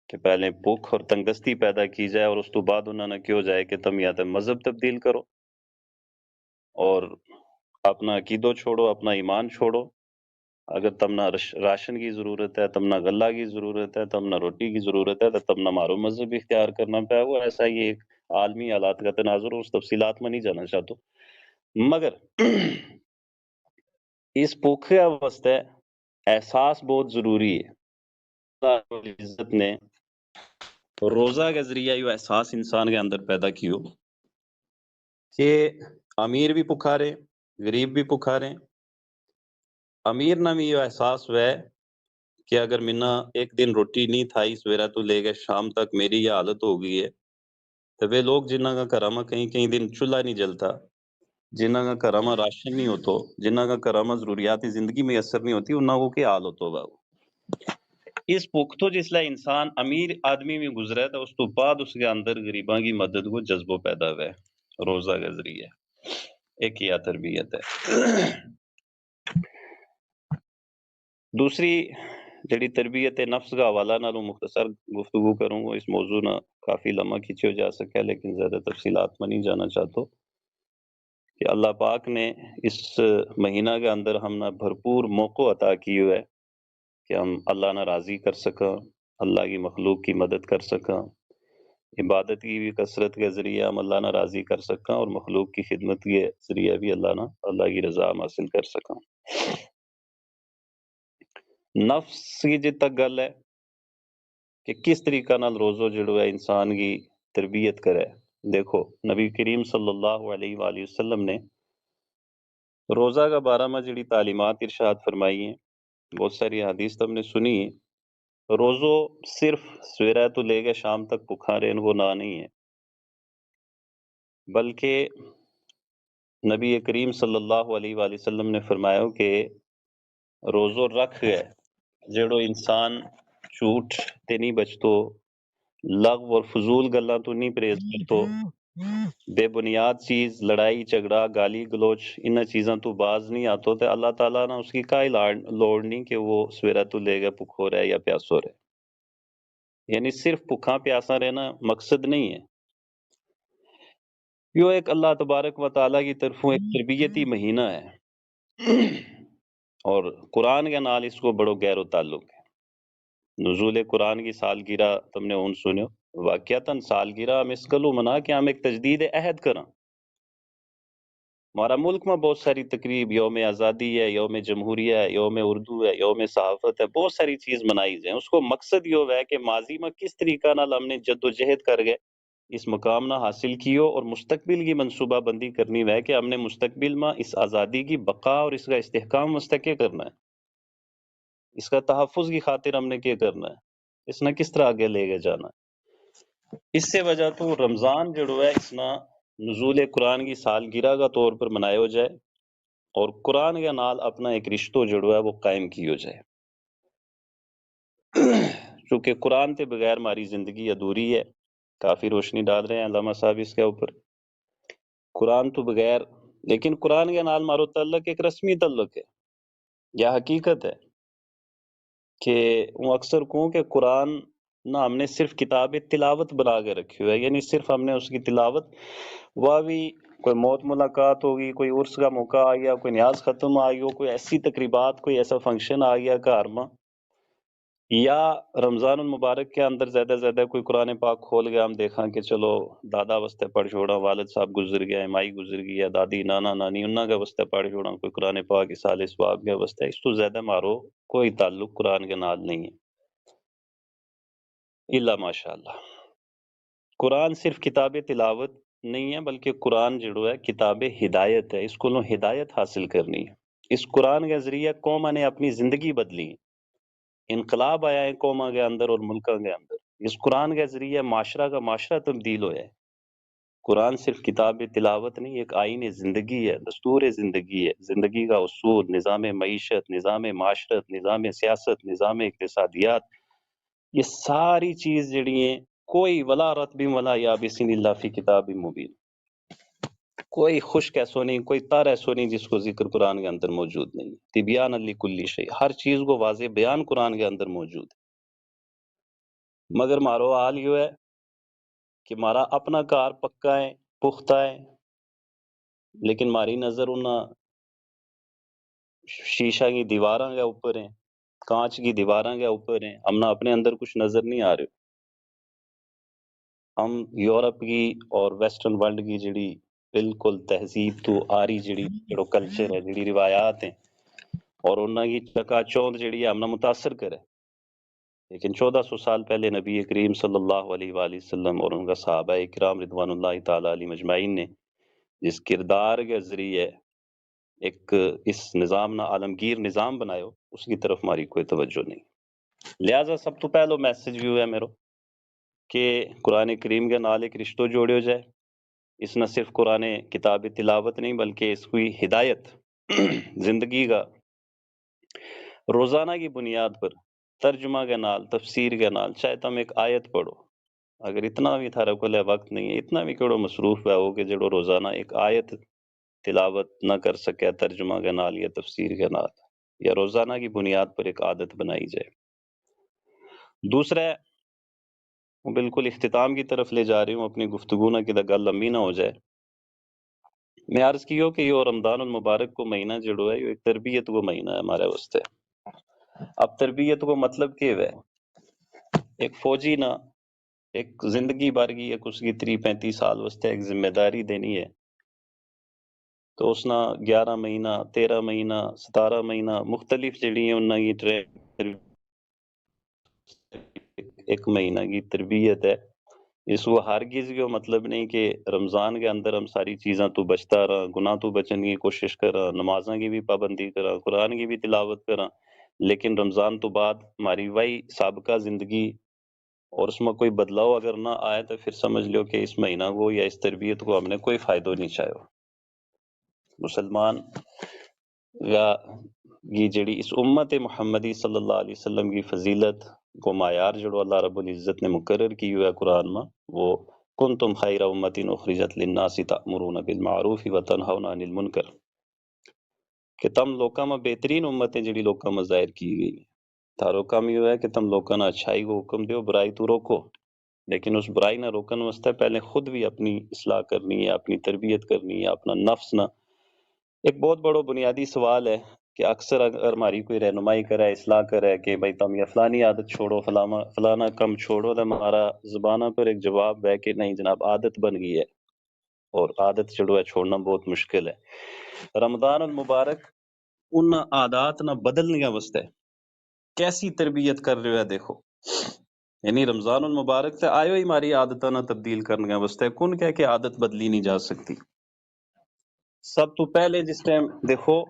کہ پہلے بھوک اور تنگستی پیدا کی جائے اور اس تو بعد انہوں نے کیوں جائے کہ تم یا تو مذہب تبدیل کرو اور اپنا عقیدو چھوڑو، اپنا ایمان چھوڑو، اگر تم نہ راشن کی ضرورت ہے، تم نہ غلہ کی ضرورت ہے، تم نہ روٹی کی ضرورت ہے، تو تم نہ مارو مذہب اختیار کرنا پائے گا۔ ایسا یہ ایک عالمی حالات کا تناظر، اس تفصیلات میں نہیں جانا چاہتا، مگر اس بھوکے واسطے احساس بہت ضروری ہے۔ اللہ رب العزت نے روزہ کے ذریعہ یہ احساس انسان کے اندر پیدا کیو کہ امیر بھی پکارے، غریب بھی پکارے۔ امیر نہ بھی یہ احساس ہوئے کہ اگر منا ایک دن روٹی نہیں تھائی سویرا تو لے گئے شام تک میری یہ حالت ہو گئی ہے، تو وہ لوگ جنہ کا کرامہ کہیں دن چولہا نہیں جلتا، جنہ کا کرامہ راشن نہیں ہوتا، جنہ کا کرامہ ضروریات زندگی میں اثر نہیں ہوتی، انہوں کو کیا حال ہوتا ہوگا۔ اس پختو جس لئے انسان امیر آدمی میں گزرے تو اس تو بعد اس کے اندر غریباں کی مدد کو جذبہ پیدا ہوئے روزہ کے ذریعے۔ ایک یہ تربیت ہے۔ دوسری جڑی تربیت نفس کا حوالہ نالوں مختصر گفتگو کروں گا، اس موضوع نہ کافی لمحہ کھینچو جا سکے، لیکن زیادہ تفصیلات میں نہیں جانا چاہتا کہ اللہ پاک نے اس مہینہ کے اندر ہم نے بھرپور موقع عطا کی ہوئے کہ ہم اللہ نہ راضی کر سکیں، اللہ کی مخلوق کی مدد کر سکیں، عبادت کی بھی کثرت کے ذریعے ہم اللہ نہ راضی کر سکیں، اور مخلوق کی خدمت کے ذریعے بھی اللہ کی رضا حاصل کر سکیں۔ نفس کی جت تک گل ہے کہ کس طریقہ نال روزو جڑو ہے انسان کی تربیت کرے۔ دیکھو نبی کریم صلی اللہ علیہ وآلہ وسلم نے روزہ کا بارہ میں جڑی تعلیمات ارشاد فرمائی ہیں، بہت ساری حدیث تم نے سنی ہے۔ روزو صرف سویرے تو لے کے شام تک بھوکا رہن وہ نہ نہیں ہے، بلکہ نبی کریم صلی اللہ علیہ وآلہ وسلم نے فرمایا کہ روزو رکھ ہے جڑو انسان جھوٹ تے نہیں بچتو، لغو اور فضول گلاں تو نہیں پرہیز کرتو، بے بنیاد چیز لڑائی جھگڑا گالی گلوچ انہاں چیزاں تو باز نہیں آتو، تے اللہ تعالیٰ نے اس کی کائی لوڑ نہیں کہ وہ سویرے تو لے گا بھوکھو رہے یا پیاسو رہے۔ یعنی صرف بھوکھا پیاسا رہنا مقصد نہیں ہے، یہ ایک اللہ تبارک و تعالیٰ کی طرفوں ایک تربیتی مہینہ ہے، اور قرآن کے نال اس کو بڑو گہرو تعلق ہے۔ نزول قرآن کی سالگرہ تم نے اون سنو، واقعتاً سالگرہ ہم اس گلو منا کہ ہم ایک تجدید عہد کریں۔ ہمارا ملک میں بہت ساری تقریب، یوم آزادی ہے، یوم جمہوریہ ہے، یوم اردو ہے، یوم صحافت ہے، بہت ساری چیز منائی جائیں۔ اس کو مقصد یہ ہے کہ ماضی میں کس طریقہ نال ہم نے جد و جہد کر گئے اس مقام نہ حاصل کیو، اور مستقبل کی منصوبہ بندی کرنی ہے کہ ہم نے مستقبل میں اس آزادی کی بقا اور اس کا استحکام مستقل کرنا ہے، اس کا تحفظ کی خاطر ہم نے کیا کرنا ہے، اس نے کس طرح آگے لے کے جانا ہے۔ اس سے وجہ تو رمضان جڑو ہے اس نے نزول قرآن کی سالگرہ کا طور پر منایا جائے، اور قرآن کے نال اپنا ایک رشتہ جڑو ہے وہ قائم کیو جائے، چونکہ قرآن کے بغیر ہماری زندگی ادھوری ہے۔ کافی روشنی ڈال رہے ہیں علامہ صاحب اس کے اوپر، قرآن تو بغیر، لیکن قرآن کے نال مارو تعلق ایک رسمی تعلق ہے، یا حقیقت ہے کہ وہ اکثر کہوں کہ قرآن نہ ہم نے صرف کتاب تلاوت بنا کے رکھی ہوئی ہے، یعنی صرف ہم نے اس کی تلاوت، وہ بھی کوئی موت ملاقات ہوگی، کوئی عرس کا موقع آ گیا، کوئی نیاز ختم آ گیا، کوئی ایسی تقریبات، کوئی ایسا فنکشن آ گیا گھر میں، یا رمضان المبارک کے اندر زیادہ زیادہ کوئی قرآن پاک کھول گیا، ہم دیکھاں کہ چلو دادا واسطے پڑھ چھوڑا، والد صاحب گزر گیا، مائی گزر گئی، یا دادی نانا نانی انہاں کے واسطے پڑھ چھوڑا کوئی قرآن پاک اصال ثواب کے واسطے، اس تو زیادہ مارو کوئی تعلق قرآن کے نال نہیں ہے الا ماشاءاللہ۔ قرآن صرف کتاب تلاوت نہیں ہے، بلکہ قرآن جڑو ہے کتاب ہدایت ہے، اس کو ہدایت حاصل کرنی ہے۔ اس قرآن کے ذریعے قوم نے اپنی زندگی بدلی، انقلاب آیا ہے قوموں کے اندر اور ملکوں کے اندر، اس قرآن کے ذریعے معاشرہ کا معاشرہ تبدیل ہوا ہے۔ قرآن صرف کتاب تلاوت نہیں، ایک آئین زندگی ہے، دستور زندگی ہے، زندگی کا اصول، نظام معیشت، نظام معاشرت، نظام سیاست، نظام اقتصادیات، یہ ساری چیز جڑی ہیں کوئی ولا رتب ولا یابس الا فی کتاب مبین، کوئی خشک ایسو نہیں، کوئی تر ایسو نہیں جس کو ذکر قرآن کے اندر موجود نہیں، تبیان لکل شیء، ہر چیز کو واضح بیان قرآن کے اندر موجود ہے۔ مگر مارو حال یہ ہے کہ مارا اپنا کار پکا ہے، پختہ ہے، لیکن ماری نظر انہاں شیشہ کی دیواراں کے اوپر ہیں، کانچ کی دیواراں کے اوپر ہیں، ہم نہ اپنے اندر کچھ نظر نہیں آ رہے۔ ہم یورپ کی اور ویسٹرن ورلڈ کی جڑی بالکل تہذیب تو آری جڑی جڑو کلچر ہے، جڑی روایات ہیں، اور انہاں کی چکا چوند جڑی ہے ہمنا متاثر کرے، لیکن 1400 سال پہلے نبی کریم صلی اللہ علیہ وآلہ وسلم اور ان کا صحابہ اکرام رضوان اللہ تعالی علیہ مجمعین نے جس کردار کے ذریعے ایک اس نظام نہ عالمگیر نظام بنایو، اس کی طرف ہماری کوئی توجہ نہیں۔ لہٰذا سب تو پہلو میسج بھی ہے میرو کہ قرآن کریم کے نال ایک رشتہ جوڑیو جائے، اس نہ صرف قرآن کتاب تلاوت نہیں بلکہ اس کی ہدایت زندگی کا روزانہ کی بنیاد پر ترجمہ کے نال، تفسیر کے نال، چاہے تم ایک آیت پڑھو، اگر اتنا بھی تھارا کو لے وقت نہیں ہے، اتنا بھی کیڑو مصروف ہے ہو کہ جڑو روزانہ ایک آیت تلاوت نہ کر سکے ترجمہ کے نال یا تفسیر کے نال، یا روزانہ کی بنیاد پر ایک عادت بنائی جائے۔ دوسرا وہ بالکل اختتام کی طرف لے جا رہی ہوں اپنی گفتگو نہ کہ گل لمبی نہ ہو جائے۔ میں عرض کیوں کہ یہ رمضان المبارک کو مہینہ جڑو ہے یہ ایک تربیت کو مہینہ ہے ہمارے واسطے۔ اب تربیت کو مطلب کیا ہے؟ ایک فوجی نہ ایک زندگی بھر کی ایک اس کی 30-35 سال واسطے ایک ذمہ داری دینی ہے، تو اس نہ 11 مہینہ 13 مہینہ 17 مہینہ مختلف جڑی ہیں انہاں کی ٹرین ایک مہینہ کی تربیت ہے اس وہ ہرگز یہ مطلب نہیں کہ رمضان کے اندر ہم ساری چیزاں تو بچتا رہا، گناہ تو بچن کی کوشش کرا، نمازاں کی بھی پابندی کرا، قرآن کی بھی تلاوت کرا، لیکن رمضان تو بعد ہماری وہی سابقہ زندگی اور اس میں کوئی بدلاؤ اگر نہ آئے تو پھر سمجھ لو کہ اس مہینہ کو یا اس تربیت کو ہم نے کوئی فائدہ نہیں چاہیے۔ مسلمان یا یہ جڑی اس امت محمدی صلی اللہ علیہ وسلم کی فضیلت کو معیار جڑو اللہ رب العزت نے مقرر کی ہوا ہے قرآن میں، وہ کنتم خیر امت اخرجت للناس تأمرون بالمعروف وتنہون عن المنکر، کہ تم لوکاں میں بہترین امتیں جڑی لوکاں میں ظاہر کی گئی، تھارو کام یہ ہے کہ تم لوکاں نہ اچھائی کو حکم دیو، برائی تو روکو، لیکن اس برائی نہ روکن واسطے پہلے خود بھی اپنی اصلاح کرنی ہے، اپنی تربیت کرنی ہے، اپنا نفس نہ۔ ایک بہت بڑا بنیادی سوال ہے کہ اکثر اگر ہماری کوئی رہنمائی کرے، اصلاح کرے کہ بھائی تم یہ فلانی عادت چھوڑو، فلانا کم چھوڑو، تو ہمارا زبانہ پر ایک جواب ہے کہ نہیں جناب، عادت بن گئی ہے اور عادت چڑو ہے چھوڑنا بہت مشکل ہے۔ رمضان المبارک ان عادات نہ بدلنے واسطے کیسی تربیت کر رہے ہو ہے دیکھو، یعنی رمضان المبارک سے آئیو ہی ہماری عادتیں نہ تبدیل کرنے واسطے کن کہہ کہ عادت بدلی نہیں جا سکتی۔ سب تو پہلے جس ٹائم دیکھو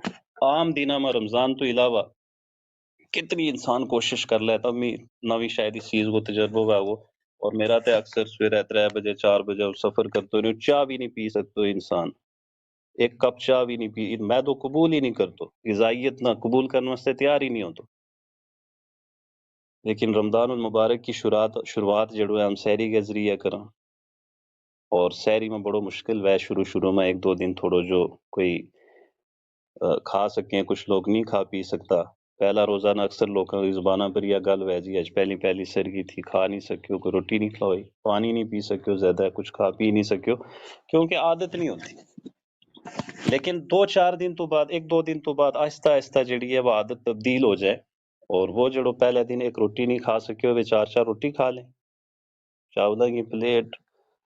عام دنوں میں رمضان تو علاوہ کتنی انسان کوشش کر لیتا، میں نوی شاید اس چیز کو تجربہ ہوا وہ، اور میرا تے اکثر سویرے 3 بجے 4 بجے سفر کرتے رہے، چاہ بھی نہیں پی سکتے انسان، ایک کپ چاہ بھی نہیں پی، میں تو قبول ہی نہیں کرتا، غذائیت نہ قبول کرنے واسطے تیار ہی نہیں ہوتا۔ لیکن رمضان المبارک کی شروعات جڑو ہے ہم سحری کے ذریعے کریں، اور سحری میں بڑو مشکل ہے شروع میں 1-2 دن تھوڑو جو کوئی کھا سکیں، کچھ لوگ نہیں کھا پی سکتا۔ پہلا روزانہ اکثر لوگوں کی زبانہ پر یہ گل ہے جی اج پہلی سرگی تھی، کھا نہیں سکیو، کوئی روٹی نہیں کھلوائی، پانی نہیں پی سکیو، زیادہ کچھ کھا پی نہیں سکیو، کیونکہ عادت نہیں ہوتی۔ لیکن 2-4 دن تو بعد، 1-2 دن تو بعد آہستہ آہستہ جڑی ہے وہ عادت تبدیل ہو جائے، اور وہ جڑو پہلے دن ایک روٹی نہیں کھا سکیو وہ 4 روٹی کھا لیں، چاولہ کی پلیٹ،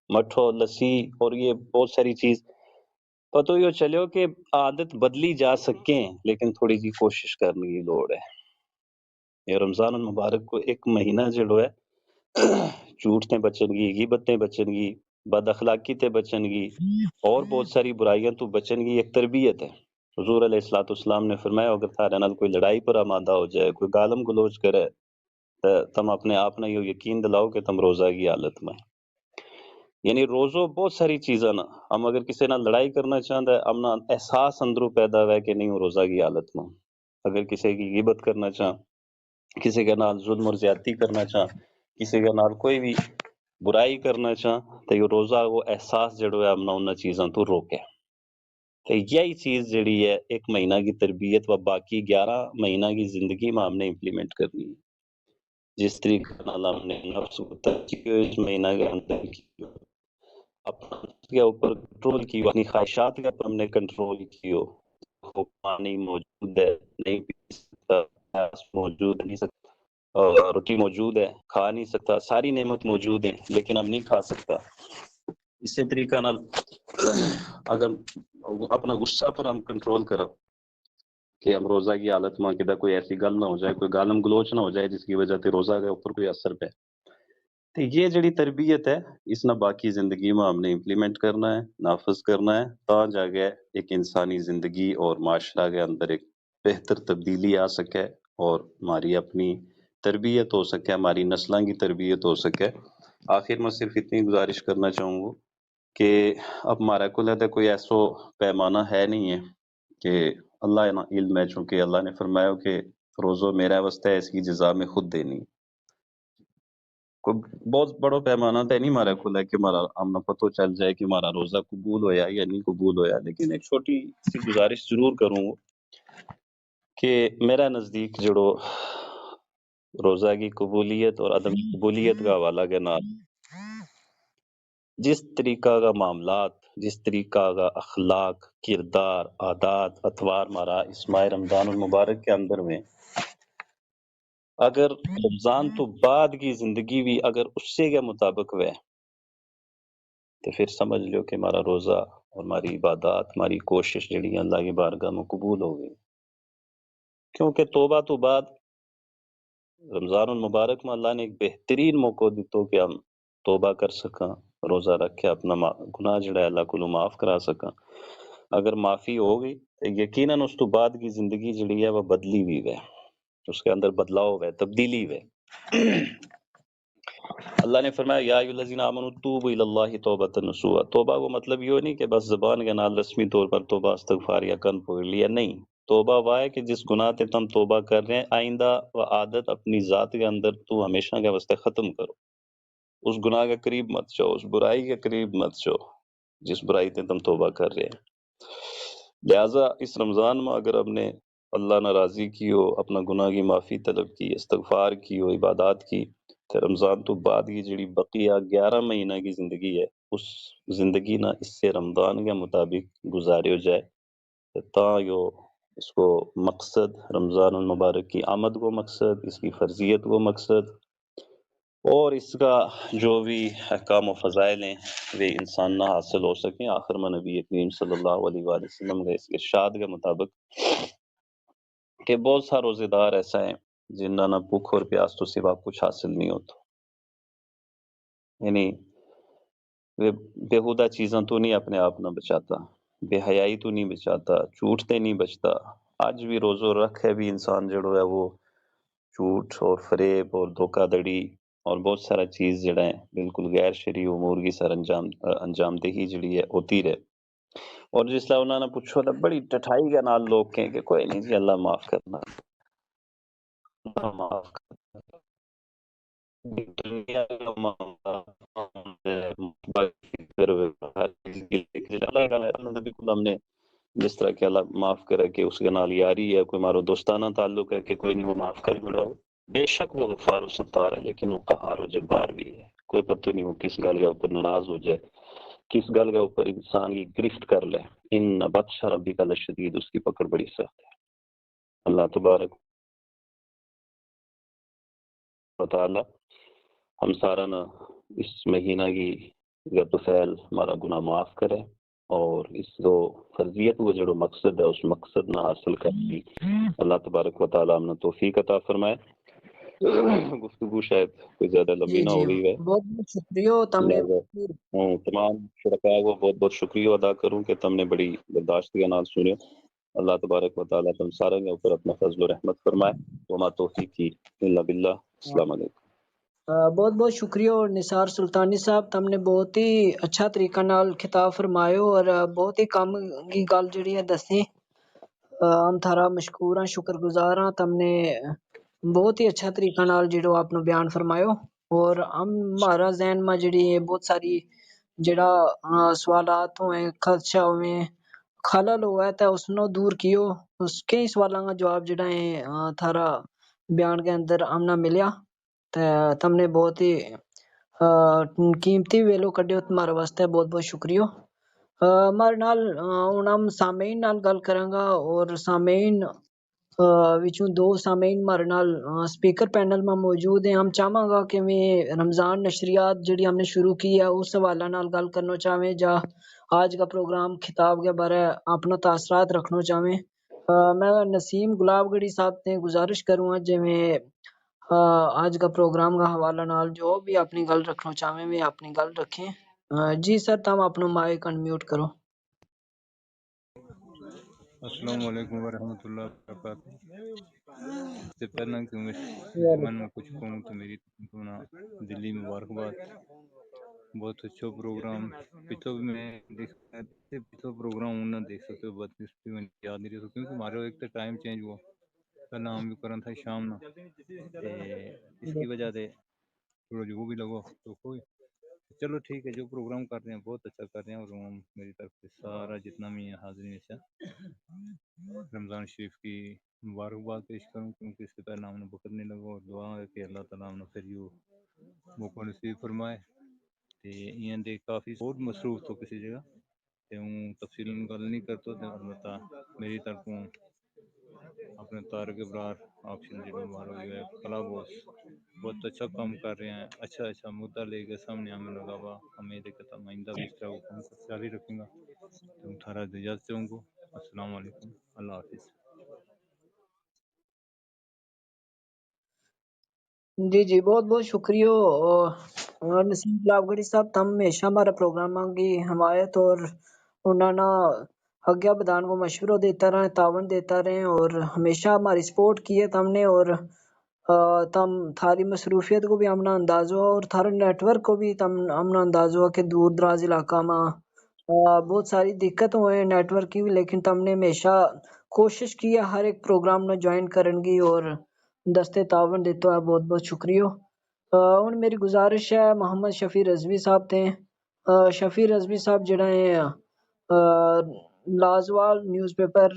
مٹھو، لسی، اور یہ بہت ساری چیز، پتہ یہ چلو کہ عادت بدلی جا سکیں، لیکن تھوڑی جی کوشش کرنے کی لوڑ ہے۔ یہ رمضان المبارک کو ایک مہینہ جڑو ہے جھوٹ تے بچن گی، غیبت تے بچن گی، بد اخلاقی تے بچن گی، اور بہت ساری برائیاں تو بچن گی، ایک تربیت ہے۔ حضور علیہ الصلوۃ والسلام نے فرمایا اگر تھارے نال کوئی لڑائی پر آمادہ ہو جائے، کوئی گالم گلوچ کرے، تو تم اپنے آپ نے یہ یقین دلاؤ کہ تم روزہ کی حالت میں، یعنی روزو بہت ساری چیزاں نا، ہم اگر کسی نہ لڑائی کرنا چاہتا ہے، ہم احساس اندروں پیدا ہے کہ نہیں وہ روزہ کی حالت میں، اگر کسی کی غیبت کرنا چاہ، کسی کے نال ظلم اور زیادتی کرنا چاہ، کسی کے نال کوئی بھی برائی کرنا چاہ، تو یہ روزہ وہ احساس جڑو ہے ہم ان چیزاں تو روکے۔ تو یہی چیز جڑی ہے ایک مہینہ کی تربیت و باقی 11 مہینہ کی زندگی میں ہم نے امپلیمنٹ کرنی ہے۔ جس طریقے نال ہم نے نفس کو ترکیب اس مہینہ کے اندر کی، اپنا کے اوپر کنٹرول کی، اپنی خواہشات کے اوپر ہم نے کنٹرول کی ہو، وہ پانی موجود ہے نہیں پی سکتا، گیس موجود نہیں سکتا، روٹی موجود ہے کھا نہیں سکتا، ساری نعمت موجود ہیں لیکن ہم نہیں کھا سکتا۔ اسی طریقہ نال اگر اپنا غصہ پر ہم کنٹرول کرو کہ ہم روزہ کی حالت میں کدھر کوئی ایسی گل نہ ہو جائے، کوئی گالم گلوچ نہ ہو جائے جس کی وجہ سے روزہ کے اوپر کوئی اثر پہ، تو یہ جڑی تربیت ہے اس نہ باقی زندگی میں ہم نے امپلیمنٹ کرنا ہے، نافذ کرنا ہے، تا جا کے ایک انسانی زندگی اور معاشرہ کے اندر ایک بہتر تبدیلی آ سکے اور ہماری اپنی تربیت ہو سکے، ہماری نسلوں کی تربیت ہو سکے۔ آخر میں صرف اتنی گزارش کرنا چاہوں گا کہ اب ہمارا کل ہے کوئی ایسا پیمانہ ہے نہیں ہے کہ اللہ نا علم ہے، چونکہ اللہ نے فرمایا کہ روزو میرا واسطہ ہے، اس کی جزا میں خود دینی، کوئی بہت بڑا پیمانہ تو نہیں ہمارا کھلا ہے کہ ہمارا ہم پتہ چل جائے کہ ہمارا روزہ قبول ہویا یا نہیں قبول ہویا، لیکن ایک چھوٹی سی گزارش ضرور کروں کہ میرا نزدیک جڑو روزہ کی قبولیت اور عدم قبولیت کا حوالہ کے نام جس طریقہ کا معاملات، جس طریقہ کا اخلاق، کردار، عادات، اطوار ہمارا اس ماہ رمضان المبارک کے اندر میں، اگر رمضان تو بعد کی زندگی بھی اگر اس سے کے مطابق ہوئے تو پھر سمجھ لو کہ ہمارا روزہ اور ہماری عبادات، ہماری کوشش جڑی ہے اللہ کی بارگاہ میں قبول ہو گئی، کیونکہ توبہ تو بعد رمضان المبارک میں اللہ نے ایک بہترین موقع دیتو کہ ہم توبہ کر سکاں، روزہ رکھ کے اپنا گناہ جڑا ہے اللہ کو معاف کرا سکاں۔ اگر معافی ہو گئی تو یقیناً اس تو بعد کی زندگی جڑی ہے وہ بدلی ہوئی ہے، اس کے اندر بدلاؤ ہے، تبدیلی ہے۔ اللہ نے فرمایا یا ایھا الذین آمنوا توبوا الی اللہ توبۃ نصوحا۔ توبہ کو مطلب یہ نہیں کہ بس زبان کے نال رسمی طور پر توبہ استغفار یا کن پکڑ لیا، نہیں۔ توبہ وہ ہے کہ جس گناہ تے تم توبہ کر رہے ہیں آئندہ وہ عادت اپنی ذات کے اندر تو ہمیشہ کے واسطے ختم کرو، اس گناہ کے قریب مت جاؤ، اس برائی کے قریب مت جاؤ جس برائی تے تم توبہ کر رہے ہیں۔ لہٰذا اس رمضان میں اگر ہم نے اللہ ناراضی کی ہو، اپنا گناہ کی معافی طلب کی، استغفار کی ہو، عبادات کی، تو رمضان تو بعد کی جڑی بقیہ 11 مہینہ کی زندگی ہے اس زندگی نہ اس سے رمضان کے مطابق گزارے ہو جائے تا یو اس کو مقصد رمضان المبارک کی آمد کو مقصد، اس کی فرضیت کو مقصد اور اس کا جو بھی احکام و فضائل ہیں وہ انسان نہ حاصل ہو سکیں۔ آخر میں نبی کریم صلی اللہ علیہ وآلہ وسلم کے اس ارشاد کے مطابق کہ بہت سا روزے دار ایسا ہے جنہاں نہ بھوک اور پیاس تو سوا کچھ حاصل نہیں ہوتا، یعنی وہ بیہودہ چیزاں تو نہیں اپنے آپ نہ بچاتا، بے حیائی تو نہیں بچاتا، جھوٹ تے نہیں بچتا۔ آج بھی روزو رکھ ہے بھی انسان جڑو ہے وہ جھوٹ اور فریب اور دھوکہ دڑی اور بہت سارا چیز جڑا ہے بالکل غیر شرعی امور کی سر انجام دہی جڑی ہے ہوتی رہے۔ اور جس طرح انہوں نے پوچھو تھا بڑی ٹٹھائی کے نال لوگ کہیں کہ کوئی نہیں جی اللہ معاف کرنا، اللہ معاف ہم نے جس طرح کہ اللہ معاف کرے کہ اس کے نال یاری ہے، کوئی مارو دوستانہ تعلق ہے کہ کوئی نہیں وہ معاف کر بڑھاؤ، بے شک وہ غفار و ستار ہے لیکن وہ قہار و جبار بھی ہے۔ کوئی پتہ نہیں وہ کس گل کے اوپر ناراض ہو جائے، کس گل کے اوپر انسان کی گرفت کر لے۔ ان بطش ربک لشدید، اس کی پکڑ بڑی سخت ہے۔ اللہ تبارک و تعالی ہم سارا نا اس مہینہ کی گرد و فعل ہمارا گناہ معاف کرے اور اس جو فرضیت وہ جڑو مقصد ہے اس مقصد نہ حاصل کرتی اللہ تبارک و تعالی ہم نے توفیق عطا فرمائے۔ گفتگو شاید کوئی زیادہ لمبی جی نہ جی ہو گئی ہے، بہت بہت شکریہ تم نے لہذا تمام شرکاء کو بہت بہت شکریہ ادا کروں کہ تم نے بڑی برداشت کے نال سنو۔ اللہ تبارک و تعالی تم سارے کے اوپر اپنا فضل و رحمت فرمائے۔ وما توفیقی الا باللہ۔ السلام علیکم۔ بہت بہت شکریہ اور نثار سلطانی صاحب تم نے بہت ہی اچھا طریقہ نال خطاب فرمایو اور بہت ہی کم کی گل جڑی ہے دسی۔ ہم تھارا مشکور ہاں، شکر گزار ہاں، تم نے بہت ہی اچھا طریقہ نال جڑو اپنا بیان فرمایو اور ہمارا ذہن میں جڑی ہے بہت ساری جڑا سوالات ہوئے خدشہ ہوئے خلل ہوا ہے تے اس نو دور کیو، اس کئی سوالاں کا جواب جڑا ہے تھارا بیان کے اندر ہمنا ملیا تے تم نے بہت ہی قیمتی ویلو کڈیو، تمہارے واسطے بہت بہت شکریہ۔ ہمارے نال ہن ہم سامعین نال گل کراں گا اور سامعین وچوں دو سامعین ہمارے نال سپیکر پینل میں موجود ہیں۔ ہم چاہواں گا کہ میں رمضان نشریات جڑی ہم نے شروع کی ہے اس حوالہ نال گل کرنا چاہویں جا آج کا پروگرام خطاب کے بارے اپنا تاثرات رکھنا چاہویں۔ میں نسیم گلاب گڑھی صاحب نے گزارش کروں جے میں آج کا پروگرام کا حوالہ نال جو بھی اپنی گل رکھنا چاہویں میں اپنی گل رکھیں۔ جی سر تم اپنا مائک انمیوٹ کرو۔ السلام علیکم ورحمۃ اللہ وبرکاتہ۔ اس سے پہلے کہ میں ضمن میں کچھ کہوں تو میری دلی مبارکباد، بہت اچھا پروگرام پچھلے میں دیکھا پچھلا پروگرام نہ دیکھ سکتے ہو، بدقسمتی میں یاد نہیں رہ سکتا کیونکہ ہمارا ایک تو ٹائم چینج ہوا، پہلا ہم بھی کرنا تھا شام نہ اس کی وجہ سے تھوڑا جو بھی لگو تو کوئی چلو ٹھیک ہے، جو پروگرام کر رہے ہیں بہت اچھا کر رہے ہیں اور ہم میری طرف سے سارا جتنا بھی حاضرین سے رمضان شریف کی مبارکباد پیش کروں کیونکہ اس سے پہلے ہم نے وقت نہیں لگا اور دعا ہے کہ اللہ تعالیٰ ہم پھر یوں موقع نصیب فرمائے تے یہ دے کافی بہت مصروف تو کسی جگہ تے ہوں تفصیل گل نہیں کرتا تے البتہ میری طرف اپنے طارق ابرار آپشن جی مارو جو ہے کلب باس بہت اچھا کام کر رہے ہیں، اچھا مدعا لے کے سامنے ہمیں لگا ہوا، ہمیں دیکھتا آئندہ بھی اس طرح حکم جاری رکھیں گا۔ تم تھارا اجازت چاہوں گا۔ السلام علیکم، اللہ حافظ۔ جی جی بہت بہت شکریہ نسیم گلاوگڑی صاحب، تم ہمیشہ ہمارا پروگرام کی حمایت اور انہوں نے آگیا بدان کو مشورہ دیتا رہے، تعاون دیتا رہے اور ہمیشہ ہماری سپورٹ کی ہے تم نے، اور تم تھاری مصروفیت کو بھی ہمنا انداز ہوا اور تھارے نیٹ ورک کو بھی تم ہمنا انداز ہوا کہ دور دراز علاقہ میں بہت ساری دقت ہوئے ہیں نیٹ ورک کی بھی، لیکن تم نے ہمیشہ کوشش کی ہے ہر ایک پروگرام میں جوائن کرن کی اور دستے تعاون دیتا ہے، بہت بہت شکریہ۔ ہن میری گزارش ہے محمد شفیع رضوی صاحب تے، شفیع رضوی صاحب جڑا ہیں لازوال نیوز پیپر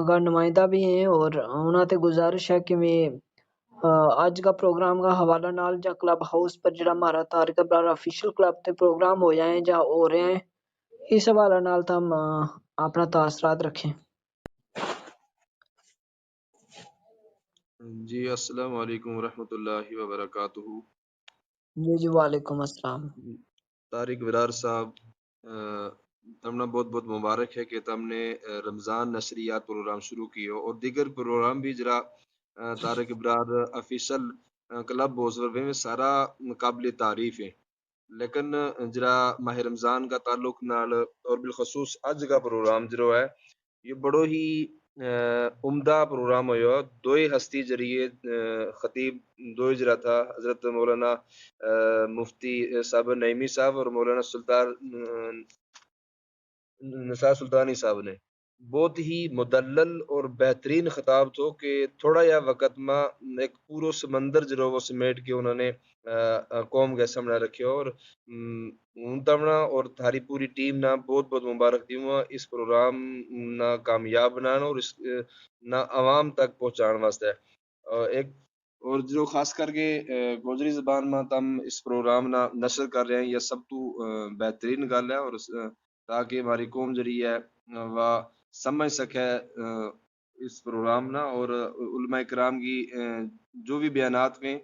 کا نمائندہ بھی ہیں، اور انہاں تے گزارش ہے کہ میں اج کا پروگرام کا حوالہ نال جا کلب ہاؤس پر جڑا ہمارا طارق ابرار آفیشیل کلب تے پروگرام ہو جائیں جا ہو رہے ہیں، اس حوالہ نال تم اپنا تاثرات رکھیں۔ جی السلام علیکم ورحمۃ اللہ وبرکاتہ۔ جی جی وعلیکم السلام۔ طارق برار صاحب، تمنا بہت بہت مبارک ہے کہ تم نے رمضان نشریات پروگرام شروع کیو اور دیگر پروگرام بھی جرا طارق برار افیشل کلب بوزور میں سارا قابل تعریف ہے، لیکن جرا ماہ رمضان کا تعلق نال اور بالخصوص اج کا پروگرام جو ہے یہ بڑو ہی عمدہ پروگرام ہوا، دو ہی ہستی ذریعے خطیب دو ہی جرا تھا، حضرت مولانا مفتی صاحب نعیمی صاحب اور مولانا سلطان نثار سلطانی صاحب نے بہت ہی مدلل اور بہترین خطاب تھو کہ تھوڑا یا وقت میں ایک پورو سمندر جو وہ سمیٹ کے انہوں نے قوم کے سامنے رکھے، اور تمنا اور تھاری پوری ٹیم نہ بہت بہت مبارک دیوں اس پروگرام نہ کامیاب بنانا اور اس نہ عوام تک پہنچان واسطے، ایک اور جو خاص کر کے گوجری زبان میں تم اس پروگرام نہ نشر کر رہے ہیں، یہ سب تو بہترین گل ہے، اور تاکہ ہماری قوم جڑی ہے وہ سمجھ سکے اس پروگرام نہ، اور علماء کرام کی جو بھی بیانات میں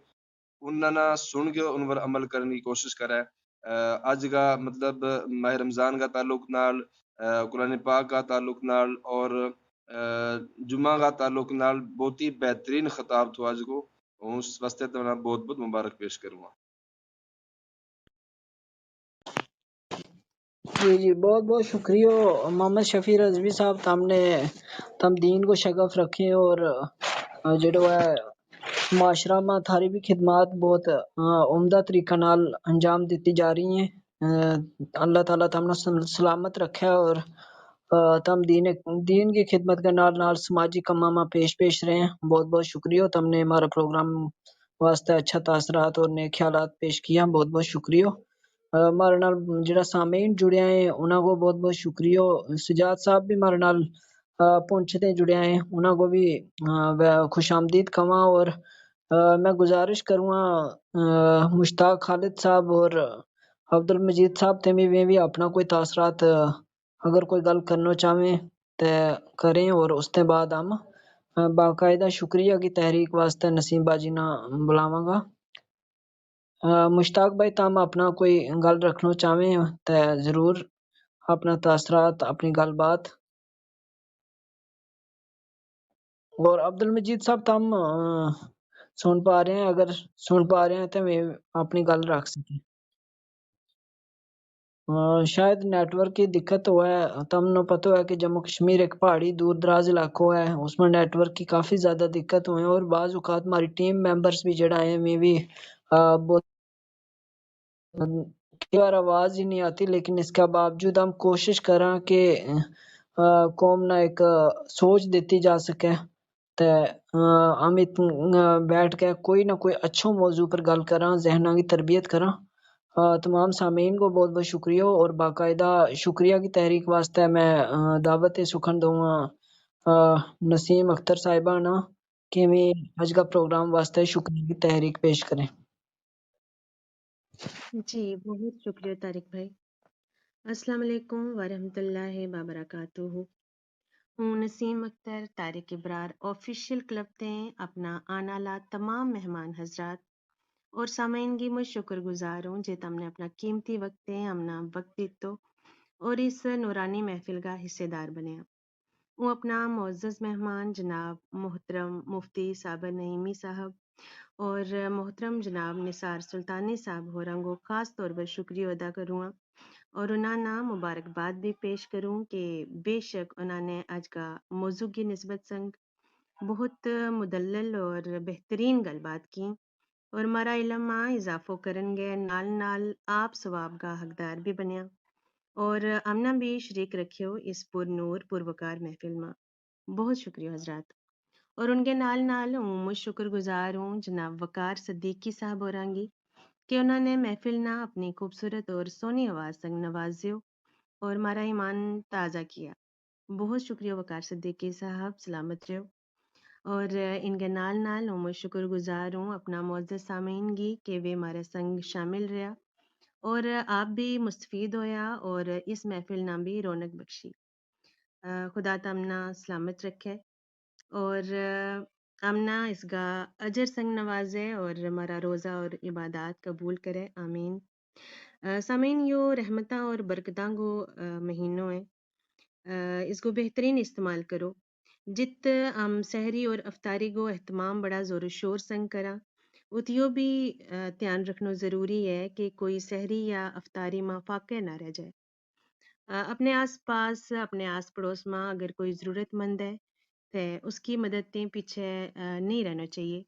انہوں نے سن کے ان پر عمل کرنے کی کوشش کرے۔ اج کا مطلب ماہ رمضان کا تعلق نال، قرآن پاک کا تعلق نال اور جمعہ کا تعلق نال بہت ہی بہترین خطاب تھا آج کو، اس واسطے تو میں بہت بہت مبارک پیش کروں گا۔ جی جی بہت بہت شکریہ محمد شفیع رضوی صاحب، تم دین کو شگف رکھیں اور جڑو ہے معاشرہ میں تھاری بھی خدمات بہت عمدہ طریقہ نال انجام دیتی جا رہی ہیں، اللہ تعالیٰ تم سلامت رکھے اور تم دین کی خدمت کے نال نال سماجی کاماں میں پیش رہے ہیں۔ بہت بہت شکریہ، تم نے ہمارا پروگرام واسطے اچھا تاثرات اور نیک خیالات پیش کیا، بہت بہت شکریہ۔ ہمارے نال جڑا سامعین جڑے ہیں انہاں کو بہت بہت شکریہ، سجاد صاحب بھی ہمارے نال پہنچتے جڑے ہیں انہاں کو بھی خوش آمدید کہاں، اور میں گزارش کروں مشتاق خالد صاحب اور عبد المجید صاحب تے بھی اپنا کوئی تاثرات اگر کوئی گل کرنا چاہیں تے کریں، اور اس کے بعد ہم باقاعدہ شکریہ کی تحریک واسطے نسیم باجی نہ بلاواں گا۔ مشتاق بھائی تم اپنا کوئی گل رکھنا چاہیں تے ضرور اپنا تاثرات اپنی گل بات، اور عبد المجید صاحب تم سن پا رہے ہیں، اگر سن پا رہے ہیں تو میں اپنی گل رکھ سکیں، شاید نیٹ ورک کی دقت ہوا ہے، تم نے پتہ ہے کہ جموں کشمیر ایک پہاڑی دور دراز علاقہ ہے، اس میں نیٹ ورک کی کافی زیادہ دقت ہوئے ہیں، اور بعض اوقات ہماری ٹیم ممبرز بھی جڑا ہیں میں بھی بہت کئی بار آواز ہی نہیں آتی، لیکن اس کے باوجود ہم کوشش کریں کہ قوم نہ ایک سوچ دیتی جا سکے تے ہم بیٹھ کے کوئی نہ کوئی اچھو موضوع پر گل کراں، ذہناں کی تربیت کراں۔ تمام سامعین کو بہت بہت شکریہ، اور باقاعدہ شکریہ کی تحریک واسطے میں دعوت سخن دوں نسیم اختر صاحبہ نا کہ میں آج کا پروگرام واسطے شکریہ کی تحریک پیش کریں۔ جی بہت شکریہ طارق بھائی۔ السلام علیکم ورحمۃ اللہ وبرکاتہ۔ ہوں نسیم اختر طارق ابرار آفیشیل کلب تے اپنا آنا لا تمام مہمان حضرات اور سامعین کی میں شکر گزار ہوں جے تم نے اپنا قیمتی وقت تے ہمنا وقت دیتو اور اس نورانی محفل کا حصے دار بنیا۔ وہ اپنا معزز مہمان جناب محترم مفتی صاحب نعیمی صاحب اور محترم جناب نثار سلطانی صاحب ہوراں کو خاص طور پر شکریہ ادا کروں گا اور انہاں نا مبارکباد بھی پیش کروں کہ بے شک انہوں نے آج کا موضوع کی نسبت سنگ بہت مدلل اور بہترین گل بات کی اور مارا علم ماں اضافہ کرن گے نال نال آپ ثواب کا حقدار بھی بنیا اور امنا بھی شریک رکھیو اس پر نور پروکار محفل میں بہت شکریہ حضرات اور ان کے نال ہوں شکر گزار ہوں جناب وقار صدیقی صاحب اورانگی کہ انہوں نے محفل نہ اپنی خوبصورت اور سونی آواز سنگ نوازیو اور مارا ایمان تازہ کیا بہت شکریہ وقار صدیقی صاحب سلامت رہو اور ان کے نال ہوں شکر گزار ہوں اپنا معزز سامعین کی کہ وہ ہمارے سنگ شامل رہا اور آپ بھی مستفید ہویا اور اس محفل نہ بھی رونق بخشی خدا تمنا سلامت رکھے اور امنا اس کا اجر سنگ نوازے اور ہمارا روزہ اور عبادات قبول کرے آمین سامعین یو رحمتاں اور برکتاں کو مہینوں ہے اس کو بہترین استعمال کرو جت ہم سحری اور افطاری کو اہتمام بڑا زور و شور سنگ کرا اتیو بھی دھیان رکھنا ضروری ہے کہ کوئی سحری یا افطاری میں فاقے نہ رہ جائے اپنے آس پاس اپنے آس پڑوس میں اگر کوئی ضرورت مند ہے تو اس کی مدد کے پیچھے نہیں رہنا چاہیے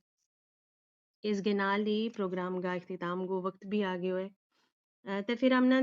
اس کے نال ہی پروگرام کا اختتام کو وقت بھی آگے ہوئے تو پھر ہم نہ